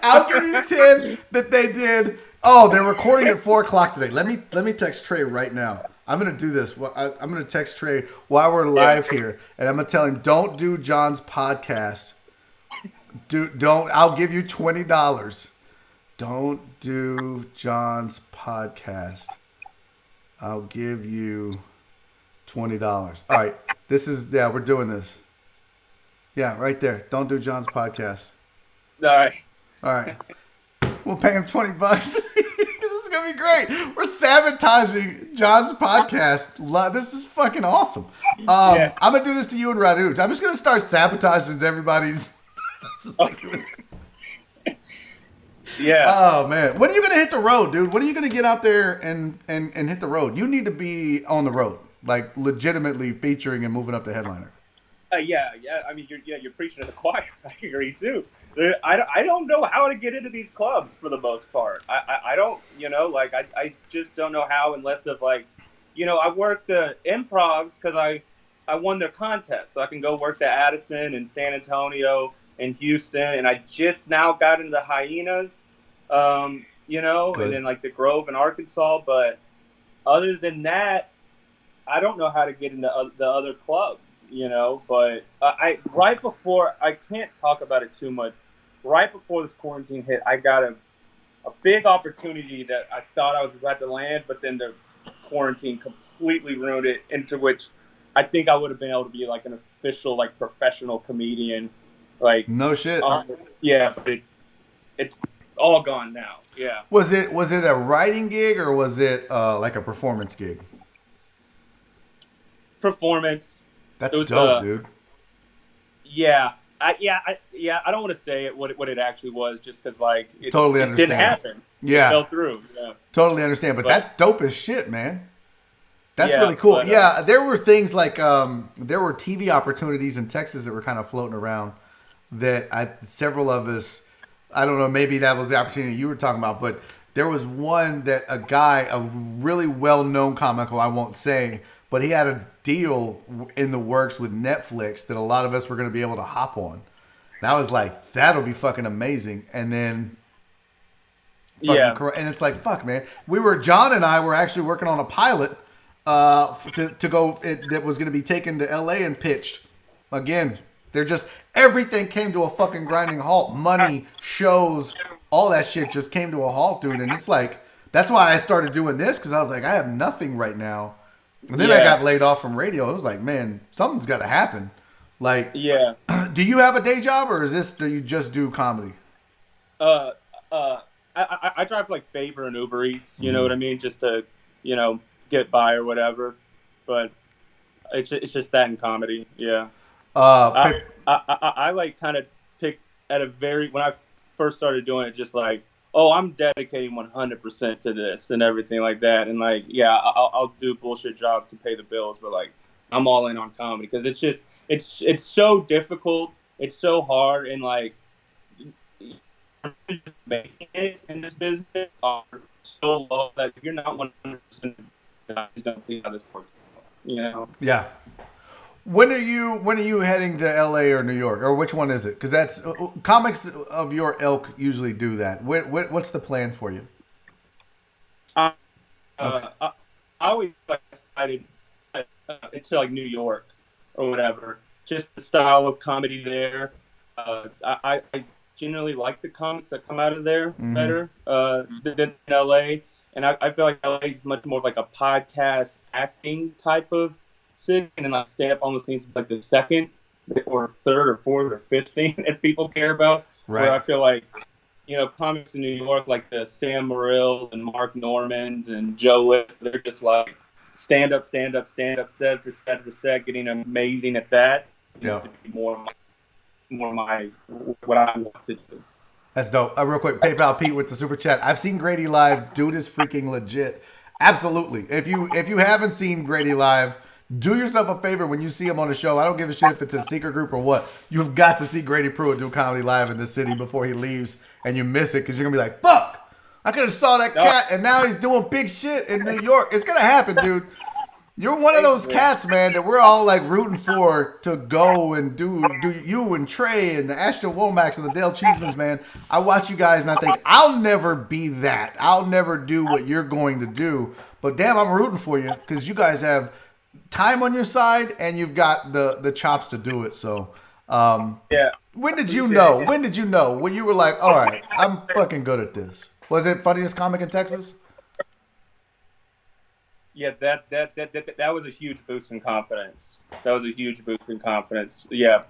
I'll give you 10 that they did. Oh, they're recording at 4:00 today. Let me text Trey right now. I'm gonna do this. I'm gonna text Trey while we're live here, and I'm gonna tell him, don't do John's podcast. Don't. I'll give you $20. Don't do John's podcast. I'll give you $20. All right. We're doing this. Yeah, right there. Don't do John's podcast. All right. We'll pay him $20. This is going to be great. We're sabotaging John's podcast. This is fucking awesome. I'm going to do this to you and Radu. I'm just going to start sabotaging everybody's. Yeah. Oh man, when are you gonna hit the road, dude? When are you gonna get out there and hit the road? You need to be on the road, like legitimately featuring and moving up to headliner. Yeah. I mean, you're preaching to the choir. I agree too. I don't know how to get into these clubs for the most part. I don't, I just don't know how unless of I work the improvs because I won their contest, so I can go work the Addison and San Antonio and Houston, and I just now got into the Hyenas. Good. And then the Grove in Arkansas. But other than that, I don't know how to get into the other clubs, But right before, I can't talk about it too much. Right before this quarantine hit, I got a big opportunity that I thought I was about to land, but then the quarantine completely ruined it, into which I think I would have been able to be an official, professional comedian. No shit. Yeah, but it's all gone now. Yeah. Was it a writing gig or was it a performance gig? Performance. That's dope, dude. Yeah. I don't want to say what it actually was, just because it didn't happen. Yeah. It fell through. Yeah. Totally understand, but that's dope as shit, man. That's really cool. But, there were things there were TV opportunities in Texas that were kind of floating around that several of us, I don't know, maybe that was the opportunity you were talking about, but there was one that a really well-known comic, who I won't say, but he had a deal in the works with Netflix that a lot of us were going to be able to hop on. And I was like, that'll be fucking amazing. And then, and it's like, fuck, man. John and I were actually working on a pilot to go, that was going to be taken to LA and pitched. Again, everything came to a fucking grinding halt. Money, shows, all that shit just came to a halt, dude. And it's that's why I started doing this, because I was like, I have nothing right now. And then I got laid off from radio. It was like, man, something's got to happen. Do you have a day job, or do you just do comedy? I drive Favor and Uber Eats, you know what I mean? Just to, get by or whatever. But it's just that in comedy. Yeah. I kind of picked when I first started doing it, just I'm dedicating 100% to this and everything like that. And I'll do bullshit jobs to pay the bills, but I'm all in on comedy, because it's so difficult. It's so hard. And making it in this business are so low that if you're not 100%, I just don't see how this works. Yeah. When are you heading to LA or New York, or which one is it? Because that's comics of your ilk usually do that. What's the plan for you? I always decided into New York or whatever. Just the style of comedy there. I generally like the comics that come out of there better than LA, and I feel like LA is much more like a podcast acting type of city, and then stand up almost seems like the second or third or fourth or fifth thing that people care about. Right. Where I feel comics in New York, like the Sam Morrill and Mark Normand and Joe List, they're just stand up, set after set after set, getting amazing at that. Yeah. More my what I want to do. That's dope. Real quick, PayPal Pete with the super chat. I've seen Grady live. Dude is freaking legit. Absolutely. If you haven't seen Grady live, do yourself a favor when you see him on the show. I don't give a shit if it's a secret group or what. You've got to see Grady Pruitt do comedy live in this city before he leaves, and you miss it because you're gonna be like, "Fuck! I could have saw that cat, and now he's doing big shit in New York." It's gonna happen, dude. You're one of those cats, man, that we're all like rooting for to go and do you and Trey and the Ashton Womax and the Dale Cheesemans, man. I watch you guys and I think I'll never be that. I'll never do what you're going to do. But damn, I'm rooting for you because you guys have time on your side and you've got the chops to do it. So, Yeah. when did you know? When did you know? When you were like, all right, I'm fucking good at this. Was it Funniest Comic in Texas? Yeah, that was a huge boost in confidence. That was a huge boost in confidence. Yeah,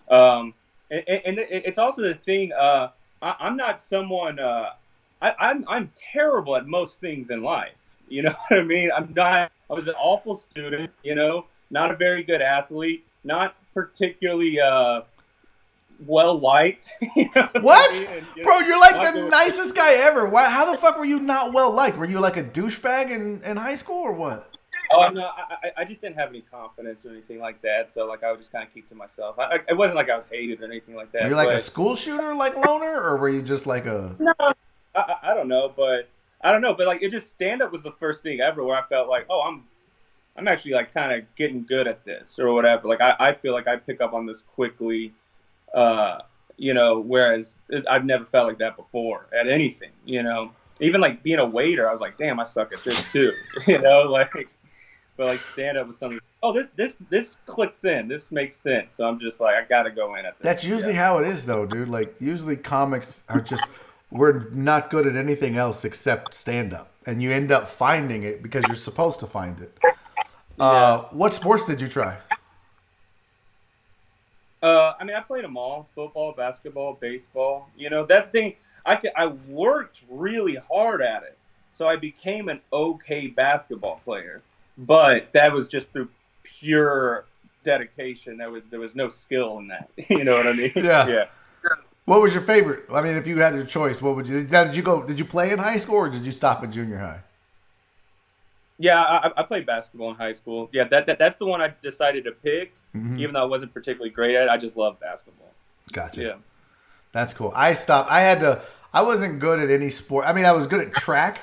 and it's also the thing. I'm not someone. I'm terrible at most things in life. You know what I mean? I'm not. I was an awful student. You know, not a very good athlete. Not particularly well liked. You know What? I mean? And, Bro, you're like the nicest guy ever. Why? How the fuck were you not well liked? Were you like a douchebag in high school or what? Oh no, I just didn't have any confidence or anything like that. So like I would just kind of keep to myself. It wasn't like I was hated or anything like that. Were you like a school shooter, like loner, or were you just like a? No, I don't know, but I don't know, but like it just stand up was the first thing ever where I felt like, oh, I'm actually like kind of getting good at this or whatever. Like I feel like I pick up on this quickly, you know, whereas I've never felt like that before at anything, you know. Even like being a waiter, I was like, damn, I suck at this too, you know, like. But like stand up with something. Oh, this clicks in. This makes sense. So I'm just like, I gotta go in at this. That's usually how it is, though, dude. Like usually comics are just we're not good at anything else except stand up, and you end up finding it because you're supposed to find it. What sports did you try? I mean, I played them all: football, basketball, baseball. You know, that's the thing. I worked really hard at it, so I became an okay basketball player. But that was just through pure dedication. There was no skill in that. You know what I mean? Yeah. What was your favorite? I mean, if you had your choice, what would you? Now, did you play in high school or did you stop at junior high? Yeah, I played basketball in high school. Yeah, that's the one I decided to pick, even though I wasn't particularly great at it. I just love basketball. Gotcha. Yeah. That's cool. I stopped. I wasn't good at any sport. I mean, I was good at track.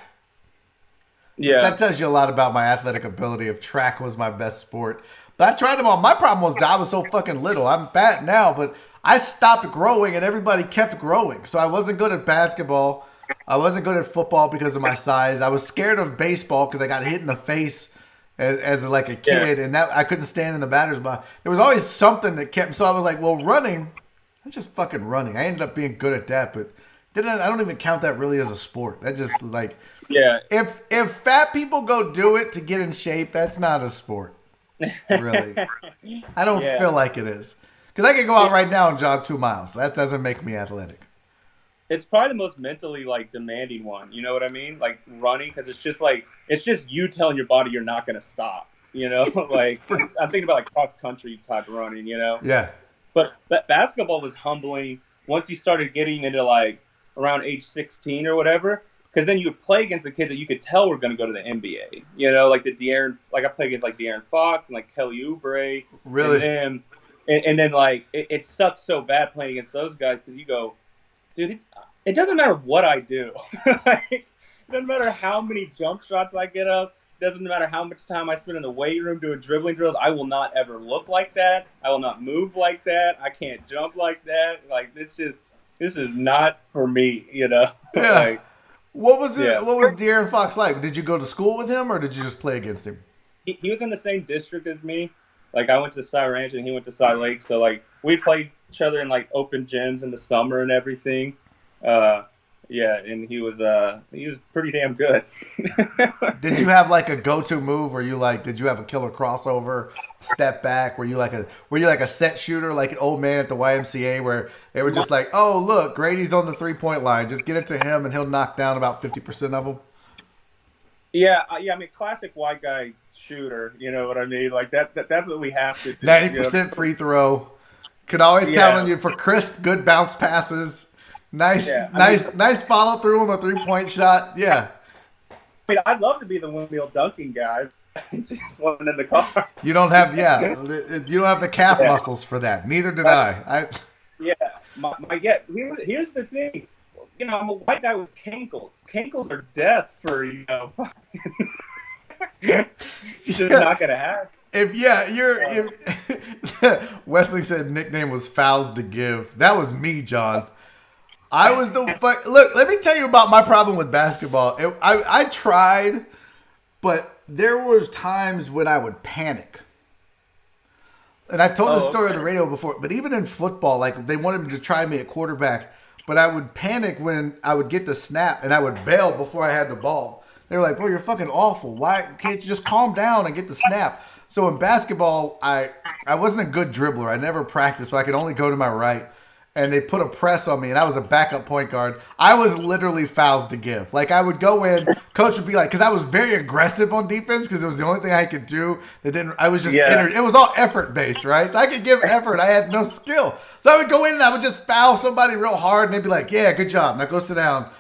Yeah. That tells you a lot about my athletic ability if track was my best sport. But I tried them all. My problem was I was so fucking little. I'm fat now, but I stopped growing and everybody kept growing. So I wasn't good at basketball. I wasn't good at football because of my size. I was scared of baseball because I got hit in the face as like a kid, and that I couldn't stand in the batter's box. There was always something that kept. So I was like, well, running. I'm just fucking running. I ended up being good at that, but I don't even count that really as a sport. That just like. Yeah. If fat people go do it to get in shape, that's not a sport. Really. I don't feel like it is. Because I could go out right now and jog 2 miles. That doesn't make me athletic. It's probably the most mentally like demanding one. You know what I mean? Like running, because it's just you telling your body you're not going to stop. You know, like I'm thinking about like cross country type running. You know. Yeah. But basketball was humbling once you started getting into like around age 16 or whatever. Because then you would play against the kids that you could tell were going to go to the NBA. You know, like I played against like De'Aaron Fox and like Kelly Oubre. Really? And then like it sucks so bad playing against those guys because you go, dude, it doesn't matter what I do. Like, it doesn't matter how many jump shots I get up. It doesn't matter how much time I spend in the weight room doing dribbling drills. I will not ever look like that. I will not move like that. I can't jump like that. Like this is not for me. You know? Yeah. Like, What was it? Yeah. What was De'Aaron Fox like? Did you go to school with him, or did you just play against him? He was in the same district as me. Like I went to Cy Ranch and he went to Cy Lake, so like we played each other in like open gyms in the summer and everything. Yeah, and he was pretty damn good. Did you have like a go-to move? Were you like, did you have a killer crossover, step back? Were you like a set shooter, like an old man at the YMCA, where they were just like, oh look, Grady's on the 3-point line, just get it to him and he'll knock down about 50% of them? Yeah. I mean, classic white guy shooter. You know what I mean? Like that's what we have to do. 90% free throw. Could always count on you for crisp, good bounce passes. Nice, Yeah, nice follow through on the 3-point shot. Yeah. I mean, I'd love to be the windmill dunking guy. Just one in the car. You don't have, you don't have the calf Yeah. muscles for that. Neither did I. Yeah, here's the thing. You know, I'm a white guy with cankles. Cankles are death for, you know, it's just not gonna happen. Wesley said nickname was Fouls to Give. That was me, John. I was the look. Let me tell you about my problem with basketball. I tried, but there was times when I would panic. And I've told this story on the radio before, but even in football, like they wanted me to try me at quarterback, but I would panic when I would get the snap and I would bail before I had the ball. They were like, bro, you're fucking awful. Why can't you just calm down and get the snap? So in basketball, I wasn't a good dribbler. I never practiced, so I could only go to my right. And they put a press on me, and I was a backup point guard. I was literally fouls to give. Like, I would go in, coach would be like, because I was very aggressive on defense because it was the only thing I could do. I was just, it was all effort-based, right? So I could give effort. I had no skill. So I would go in, and I would just foul somebody real hard, and they'd be like, yeah, good job. Now go sit down.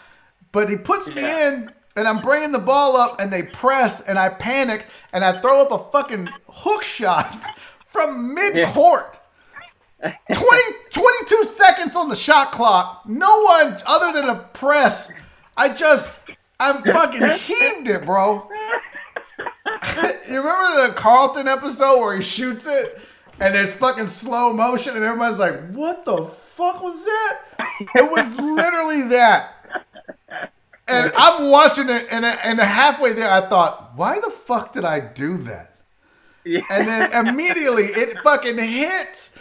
But he puts me in, and I'm bringing the ball up, and they press, and I panic, and I throw up a fucking hook shot from mid-court. 22 seconds on the shot clock. No one other than a press. I fucking heaved it, bro. You remember the Carlton episode where he shoots it and it's fucking slow motion and everybody's like, what the fuck was that? It was literally that. And I'm watching it and halfway there I thought, why the fuck did I do that? Yeah. And then immediately it fucking hits.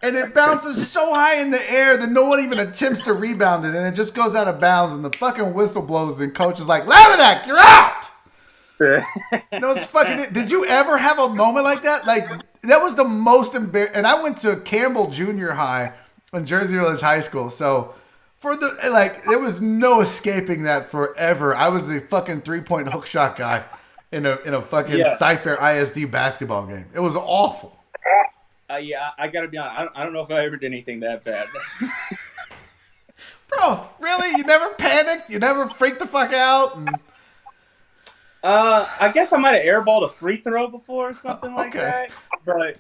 And it bounces so high in the air that no one even attempts to rebound it. And it just goes out of bounds. And the fucking whistle blows. And coach is like, Laminack, you're out! No, it's fucking... Did you ever have a moment like that? Like, that was the most embarrassing... And I went to Campbell Junior High in Jersey Village High School. So, there was no escaping that forever. I was the fucking 3-point hook shot guy in a fucking Cypher ISD basketball game. It was awful. Yeah, I gotta be honest. I don't know if I ever did anything that bad. Bro, really? You never panicked? You never freaked the fuck out? I guess I might have airballed a free throw before or something like that. But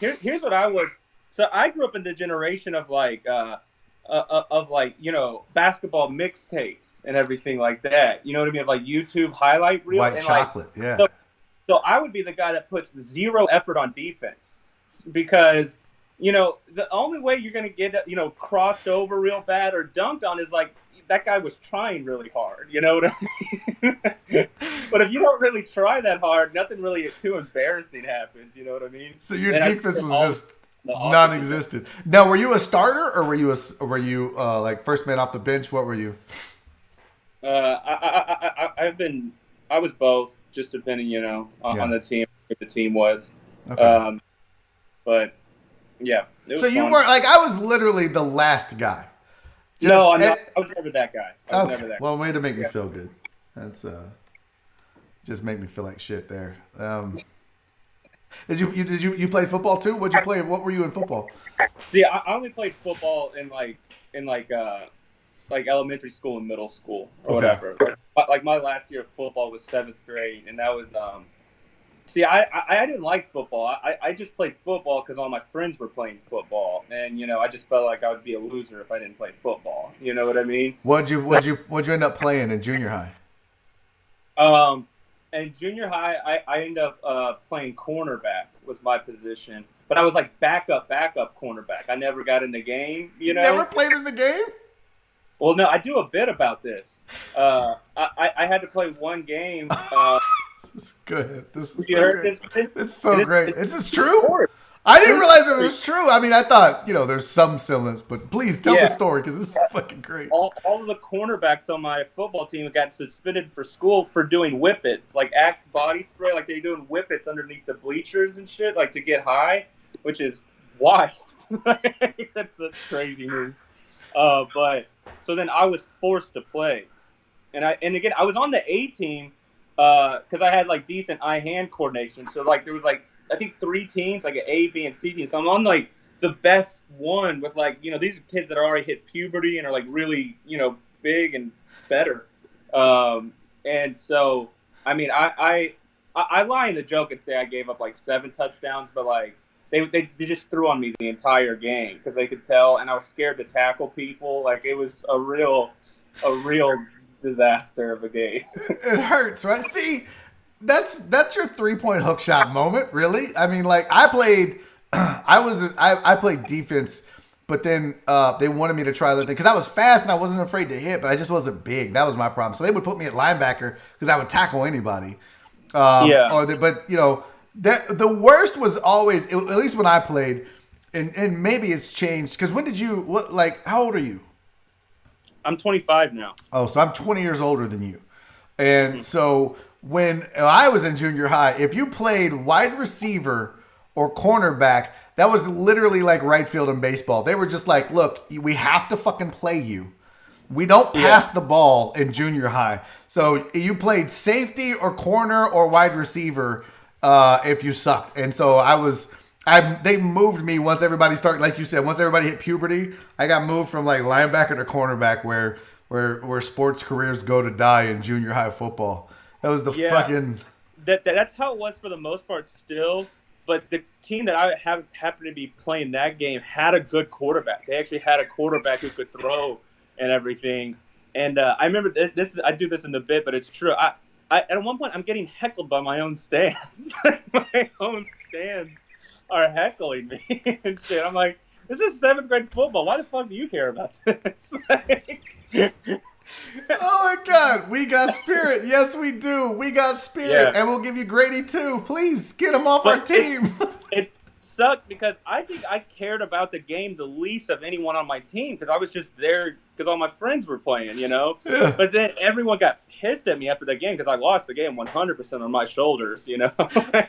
here's what I was. So I grew up in the generation of you know, basketball mixtapes and everything like that. You know what I mean? Of like YouTube highlight reels. White chocolate, yeah. So I would be the guy that puts zero effort on defense. Because, you know, the only way you're going to get, you know, crossed over real bad or dunked on is like that guy was trying really hard. You know what I mean? But if you don't really try that hard, nothing really too embarrassing happens. You know what I mean? So your defense was just non-existent. Now, were you a starter or were you like first man off the bench? What were you? I was both, just depending, you know, on the team, if the team was. Okay. But yeah. So you weren't like I was literally the last guy. No, I was never that guy. Never that guy. Well, way to make me feel good. That's just make me feel like shit there. Did you play football too? What'd you play? What were you in football? See, I only played football in elementary school and middle school or whatever. Like my last year of football was 7th grade, and that was See, I didn't like football. I just played football because all my friends were playing football, and you know I just felt like I would be a loser if I didn't play football. You know what I mean? What'd you end up playing in junior high? In junior high, I ended up playing cornerback was my position, but I was like backup cornerback. I never got in the game. You know, never played in the game. Well, no, I do a bit about this. I had to play one game. Go ahead. This is so great. It's so great. It's true? I didn't realize it was true. I mean, I thought, you know, there's some semblance, but please tell the story because this is fucking great. All of the cornerbacks on my football team got suspended for school for doing whippets, like Axe body spray, like they're doing whippets underneath the bleachers and shit, like to get high, which is wild. That's such crazy move. But so then I was forced to play, and again I was on the A team because I had like decent eye-hand coordination. So like there was like I think 3 teams, like an A, B, and C team. So I'm on like the best one with like, these are kids that are already hit puberty and are like really, big and better. And so, I mean, I lie in the joke and say I gave up like 7 touchdowns, but like they just threw on me the entire game because they could tell, and I was scared to tackle people. Like it was a real disaster of a game. It hurts, right? See, that's your 3-point hook shot moment, really. I mean, like I played, I played defense, but then they wanted me to try the thing because I was fast and I wasn't afraid to hit, but I just wasn't big. That was my problem. So they would put me at linebacker because I would tackle anybody. But the worst was always, at least when I played, and maybe it's changed because when did you how old are you? I'm 25 now. Oh, so I'm 20 years older than you. And so when I was in junior high, if you played wide receiver or cornerback, that was literally like right field in baseball. They were just like, look, we have to fucking play you. We don't pass the ball in junior high. So you played safety or corner or wide receiver if you sucked. And so they moved me once everybody started, like you said, once everybody hit puberty, I got moved from like linebacker to cornerback where sports careers go to die in junior high football. That was the fucking... That's how it was for the most part still. But the team that I happened to be playing that game had a good quarterback. They actually had a quarterback who could throw and everything. And I remember this. I do this in the bit, but it's true. I at one point I'm getting heckled by my own stands. My own stands are heckling me and shit. I'm like, this is 7th grade football. Why the fuck do you care about this? Oh my God, we got spirit. Yes, we do. We got spirit, and we'll give you Grady too. Please get him off our team. It sucked because I think I cared about the game the least of anyone on my team because I was just there because all my friends were playing, Yeah. But then everyone got pissed at me after the game because I lost the game 100% on my shoulders,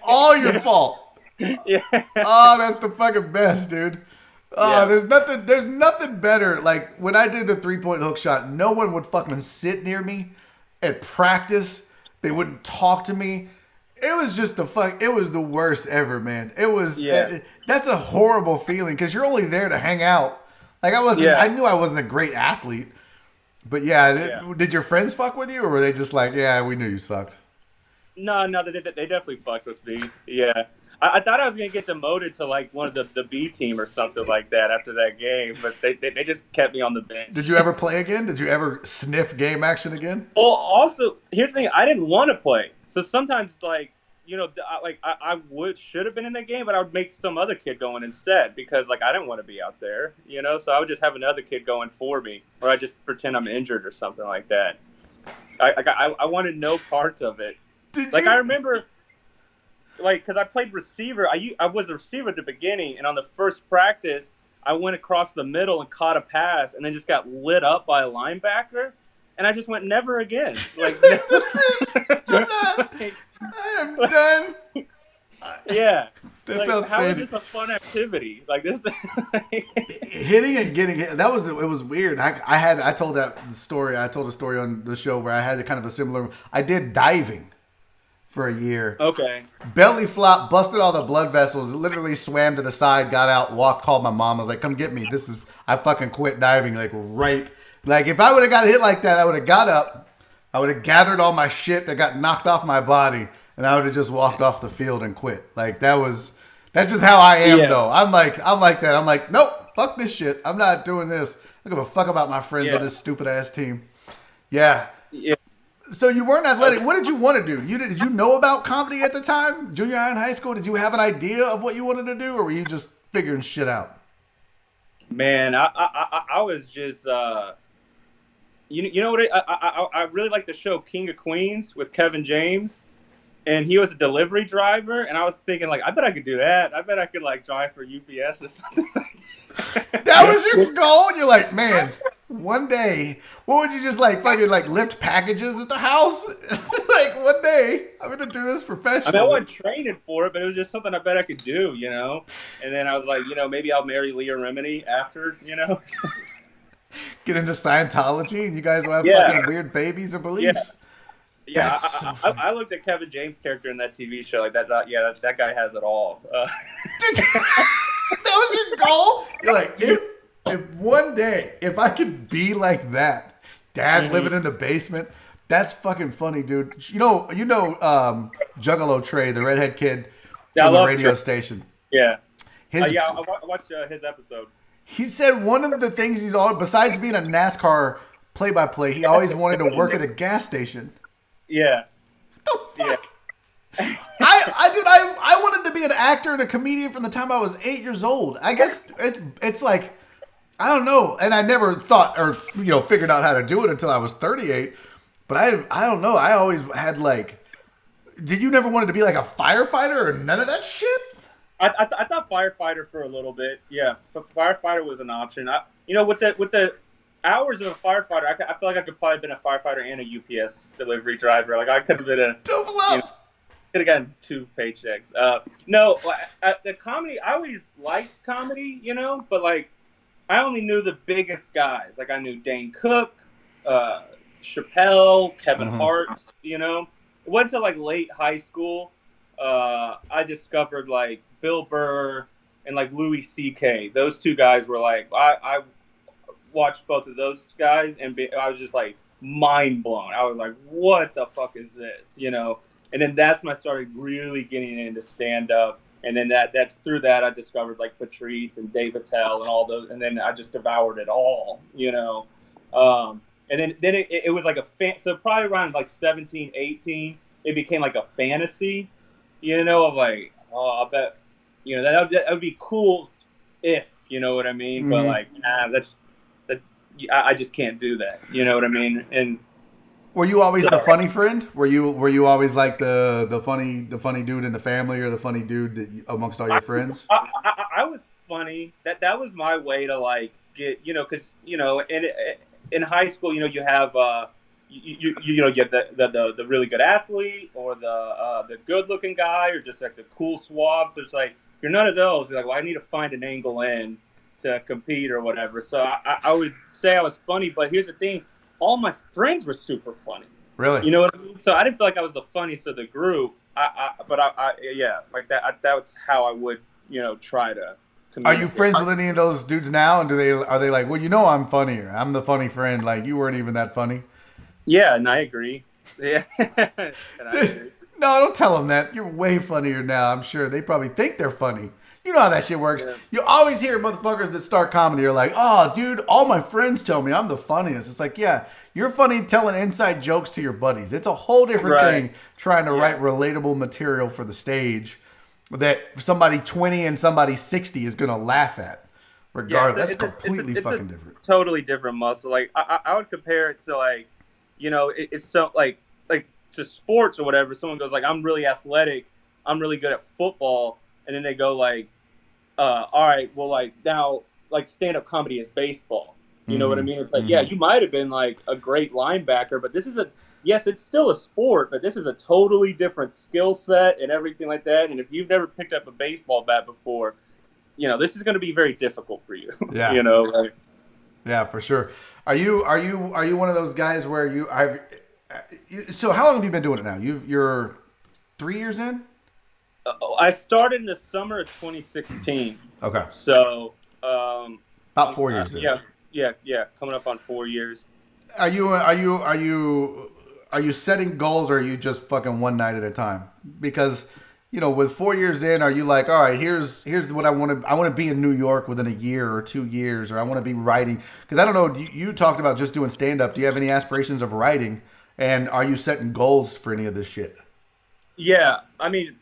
All your fault. Yeah. Oh, that's the fucking best, dude. Oh, there's nothing better. Like when I did the 3-point hook shot, no one would fucking sit near me at practice. They wouldn't talk to me. It was just it was the worst ever, man. It was, that's a horrible feeling because you're only there to hang out. Like I knew I wasn't a great athlete, but did your friends fuck with you or were they just like, yeah, we knew you sucked? No, they definitely fucked with me. Yeah. I thought I was going to get demoted to like one of the B team or something like that after that game, but they just kept me on the bench. Did you ever play again? Did you ever sniff game action again? Well, also, here's the thing. I didn't want to play. So sometimes I should have been in that game, but I would make some other kid going instead because like I didn't want to be out there, so I would just have another kid going for me or I just pretend I'm injured or something like that. I wanted no parts of it. I remember... because I played receiver. I was a receiver at the beginning, and on the first practice, I went across the middle and caught a pass, and then just got lit up by a linebacker, and I just went never again. Like, that's it. I am done. Yeah. That's outstanding. How is this a fun activity? Like this. Hitting and getting hit. It was weird. I told a story on the show where I had kind of a similar. I did diving for a year. Okay. Belly flop, busted all the blood vessels, literally swam to the side, got out, walked, called my mom. I was like, come get me. I fucking quit diving if I would have got hit like that, I would have got up, I would have gathered all my shit that got knocked off my body, and I would have just walked off the field and quit. Like that's just how I am though. I'm like that. I'm like, nope, fuck this shit. I'm not doing this. I don't give a fuck about my friends on this stupid ass team. Yeah. Yeah. So you weren't athletic. What did you want to do? Did you know about comedy at the time? Junior high and high school? Did you have an idea of what you wanted to do, or were you just figuring shit out? Man, I was just you know what? I really like the show King of Queens with Kevin James, and he was a delivery driver, and I was thinking like, I bet I could do that. I bet I could like drive for UPS or something. That was your goal? And you're like, man, one day, what would you just fucking lift packages at the house? Like one day, I'm gonna do this professionally. I wasn't training for it, but it was just something I bet I could do, And then I was like, maybe I'll marry Leah Remini after, Get into Scientology, and you guys will have fucking weird babies or beliefs. Yeah, I looked at Kevin James' character in that TV show like that. That guy has it all. that was your goal? You're like, if one day, if I could be like that, dad living in the basement, that's fucking funny, dude. You know, Juggalo Trey, the redhead kid Yeah, I from the love radio Trey. station. Yeah. His, Yeah, I watched his episode. He said one of the things he's all, besides being a NASCAR play-by-play, he always wanted to work at a gas station. Yeah. What the fuck? I wanted to be an actor and a comedian from the time I was 8 years old. I guess it's like, I don't know. And I never thought or, figured out how to do it until I was 38. But I don't know. I always had like, did you never wanted to be like a firefighter or none of that shit? I thought firefighter for a little bit. Yeah. But firefighter was an option. With the hours of a firefighter, I feel like I could probably have been a firefighter and a UPS delivery driver. Like I could have been Double up. Could have gotten 2 paychecks. No, the comedy, I always liked comedy, but like I only knew the biggest guys. Like I knew Dane Cook, Chappelle, Kevin Hart. It wasn't until like late high school I discovered like Bill Burr and like Louis C.K. Those 2 guys were like I watched both of those guys and I was just like mind blown. I was like, what the fuck is this? And then that's when I started really getting into stand-up. And then that through that, I discovered like Patrice and Dave Attell and all those. And then I just devoured it all, And then it was like so probably around like 17, 18, it became like a fantasy, of like, oh, I bet, that would be cool if, you know what I mean? But like, I just can't do that. You know what I mean? And were you always the funny friend? Were you always like the funny dude in the family or the funny dude amongst all your friends? I was funny. That was my way to like get because in high school you have you have the really good athlete or the good looking guy or just like the cool swab. So it's like you're none of those. You're like, well, I need to find an angle in to compete or whatever. So I would say I was funny, but here's the thing. All my friends were super funny. Really? You know what I mean? So I didn't feel like I was the funniest of the group. Yeah, like that. That's how I would, try to. Are you friends with any of those dudes now? And are they like, well, I'm funnier. I'm the funny friend. Like you weren't even that funny. Yeah, and I agree. Yeah. No, don't tell them that. You're way funnier now. I'm sure they probably think they're funny. You know how that shit works. Yeah. You always hear motherfuckers that start comedy are like, oh, dude, all my friends tell me I'm the funniest. It's like, yeah, you're funny telling inside jokes to your buddies. It's a whole different thing trying to write relatable material for the stage that somebody 20 and somebody 60 is going to laugh at. Regardless, that's completely fucking different. Totally different muscle. Like, I would compare it to, like, it's so, like to sports or whatever. Someone goes, like, I'm really athletic. I'm really good at football. And then they go like, all right, well, like now, like stand-up comedy is baseball. You know what I mean? It's like, yeah, you might have been like a great linebacker, but this is yes, it's still a sport, but this is a totally different skill set and everything like that. And if you've never picked up a baseball bat before, this is going to be very difficult for you. Yeah. Yeah, for sure. Are you one of those guys where so how long have you been doing it now? You're 3 years in? I started in the summer of 2016. Okay. So about 4 years in. Yeah, coming up on 4 years. Are you setting goals or are you just fucking one night at a time? Because with 4 years in, are you like, all right, here's what I want to be in New York within a year or 2 years, or I want to be writing? Because I don't know, you talked about just doing stand up. Do you have any aspirations of writing? And are you setting goals for any of this shit? Yeah, I mean,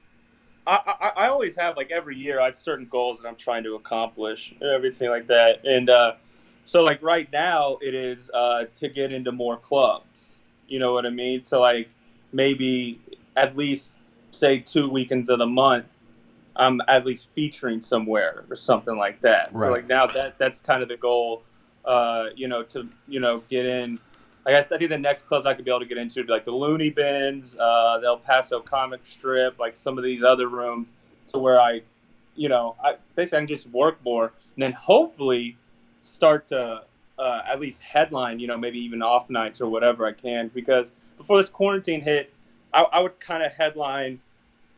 I always have, like, every year I have certain goals that I'm trying to accomplish and everything like that. And so, like, right now it is to get into more clubs. You know what I mean? So, like, maybe at least, say, 2 weekends of the month, I'm at least featuring somewhere or something like that. Right. So, like, now that's kind of the goal, to, get in. I think the next clubs I could be able to get into would be like the Looney Bins, the El Paso Comic Strip, like some of these other rooms, to where I basically I can just work more, and then hopefully start to at least headline, maybe even off nights or whatever I can. Because before this quarantine hit, I would kind of headline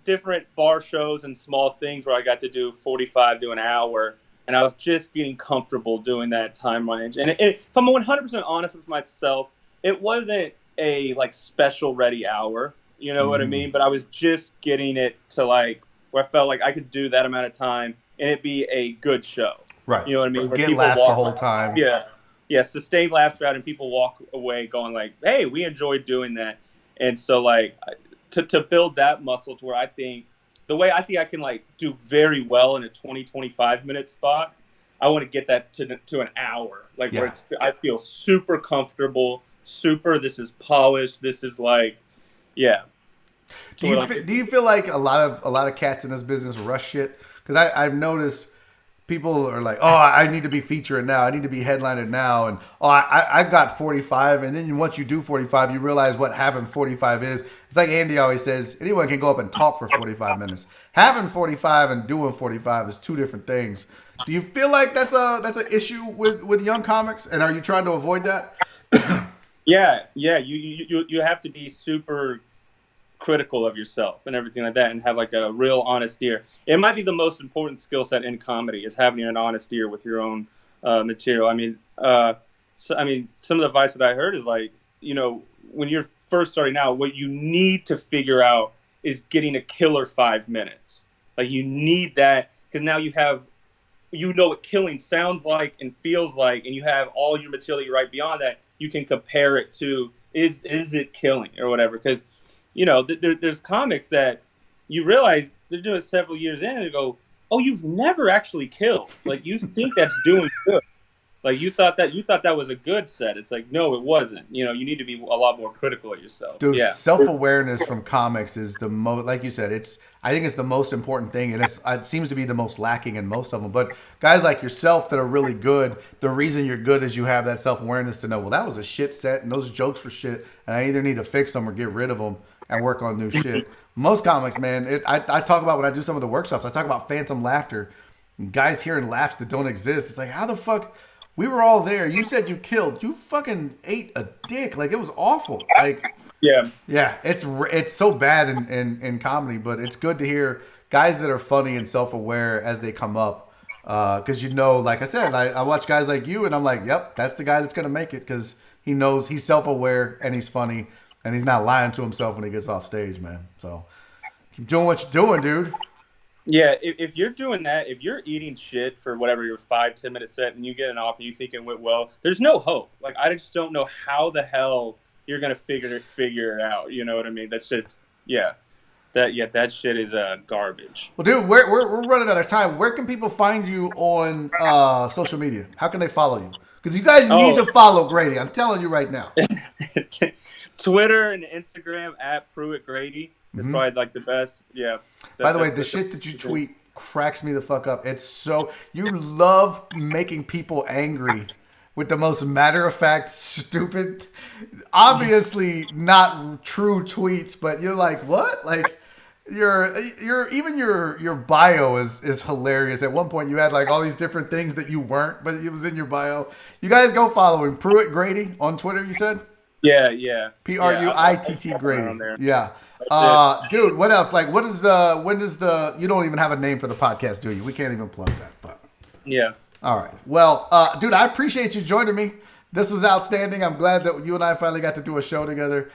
different bar shows and small things where I got to do 45 to an hour, and I was just getting comfortable doing that time range. And if I'm 100% honest with myself, it wasn't a like special ready hour, you know what I mean? But I was just getting it to like where I felt like I could do that amount of time and it be a good show. Right. You know what I mean? Where Get people laughs the whole time. Yeah, sustained laughs throughout, and people walk away going like, "Hey, we enjoyed doing that." And so like to build that muscle to where I think the way I think I can like do very well in a 20-25 minute spot, I want to get that to an hour, like where I feel super comfortable, this is polished, this is like, yeah. Do you feel like a lot of cats in this business rush shit? Because I've noticed people are like, oh, I need to be featuring now, I need to be headlining now, and I've got 45, and then once you do 45, you realize what having 45 is. It's like Andy always says, anyone can go up and talk for 45 minutes. Having 45 and doing 45 is two different things. Do you feel like that's an issue with young comics, and are you trying to avoid that? Yeah. You have to be super critical of yourself and everything like that, and have like a real honest ear. It might be the most important skill set in comedy is having an honest ear with your own material. I mean, some of the advice that I heard is like, you know, when you're first starting out, what you need to figure out is getting a killer 5 minutes. Like you need that because now you know what killing sounds like and feels like, and you have all your material you write beyond that. You can compare it to is it killing or whatever, because you know, there's comics that you realize they're doing several years in and they go, oh, you've never actually killed. Like, you think that's doing good. Like, you thought that was a good set. It's like, no, it wasn't. You know, you need to be a lot more critical of yourself. Dude, self-awareness from comics is the most, like you said, I think it's the most important thing, and it seems to be the most lacking in most of them. But guys like yourself that are really good, the reason you're good is you have that self-awareness to know, well, that was a shit set, and those jokes were shit, and I either need to fix them or get rid of them and work on new shit. Most comics, man, I talk about when I do some of the workshops, I talk about phantom laughter. Guys hearing laughs that don't exist. It's like, how the fuck? We were all there. You said you killed. You fucking ate a dick. Like, it was awful. Like, yeah. It's so bad in comedy, but it's good to hear guys that are funny and self-aware as they come up. Because, you know, like I said, I watch guys like you, and I'm like, yep, that's the guy that's going to make it, because he knows he's self-aware and he's funny. And he's not lying to himself when he gets off stage, man. So keep doing what you're doing, dude. Yeah, if you're doing that, if you're eating shit for whatever your 5-10 minute set and you get an offer you think it went well, there's no hope. Like, I just don't know how the hell you're gonna figure it out. You know what I mean? That's just that shit is garbage. Well, dude, we're running out of time. Where can people find you on social media? How can they follow you? Because you guys need to follow Grady. I'm telling you right now. Twitter and Instagram at Pruitt Grady is probably like the best. Yeah. By the way, the shit that you tweet cracks me the fuck up. It's so, you love making people angry with the most matter of fact, stupid, obviously not true tweets, but you're like, what? Like, your bio is hilarious. At one point you had like all these different things that you weren't, but it was in your bio. You guys go follow him. Pruitt Grady on Twitter, you said? Yeah. Pruitt Grady. Yeah. Dude, what else? Like, when is the, you don't even have a name for the podcast, do you? We can't even plug that. But. Yeah. All right. Well, dude, I appreciate you joining me. This was outstanding. I'm glad that you and I finally got to do a show together.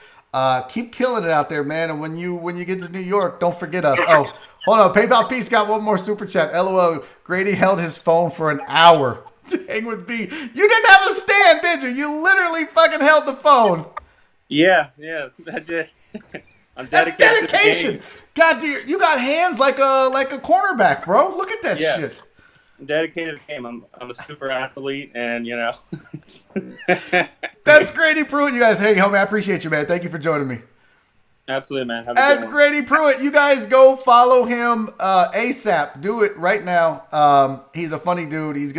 Keep killing it out there, man. And when you get to New York, don't forget us. Oh, hold on. PayPal Peace got one more super chat. LOL. Grady held his phone for an hour to hang with B. You didn't have a stand, did you? You literally fucking held the phone. Yeah, I did. I'm dedicated. That's dedication. God, dude, you got hands like a cornerback, bro. Look at that shit. I'm dedicated to the game. I'm a super athlete, and you know. That's Grady Pruitt, you guys. Hey, homie, I appreciate you, man. Thank you for joining me. Absolutely, man. That's Grady Pruitt. You guys go follow him ASAP. Do it right now. He's a funny dude. He's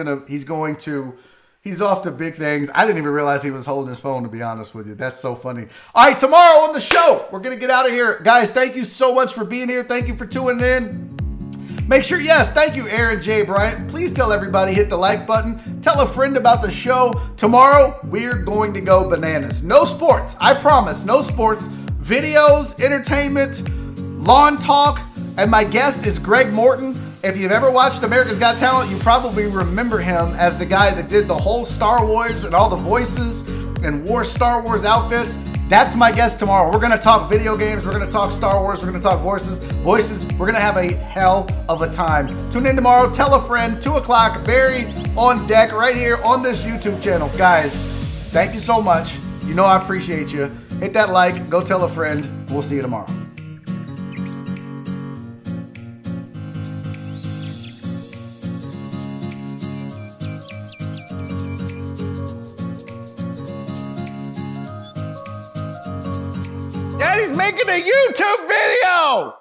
off to big things. I didn't even realize he was holding his phone, to be honest with you. That's so funny. All right, tomorrow on the show, we're going to get out of here. Guys, thank you so much for being here. Thank you for tuning in. Make sure, thank you, Aaron J. Bryant. Please tell everybody, hit the like button. Tell a friend about the show. Tomorrow, we're going to go bananas. No sports. I promise. No sports. Videos, entertainment, lawn talk, And my guest is Greg Morton. If you've ever watched America's Got Talent, you probably remember him as the guy that did the whole Star Wars and all the voices and wore Star Wars outfits. That's my guest tomorrow. We're going to talk video games. We're going to talk Star Wars. We're going to talk voices. We're going to have a hell of a time. Tune in tomorrow. Tell a friend. 2 o'clock. Barry on deck right here on this YouTube channel. Guys, thank you so much. You know I appreciate you. Hit that like. Go tell a friend. We'll see you tomorrow. Daddy's making a YouTube video!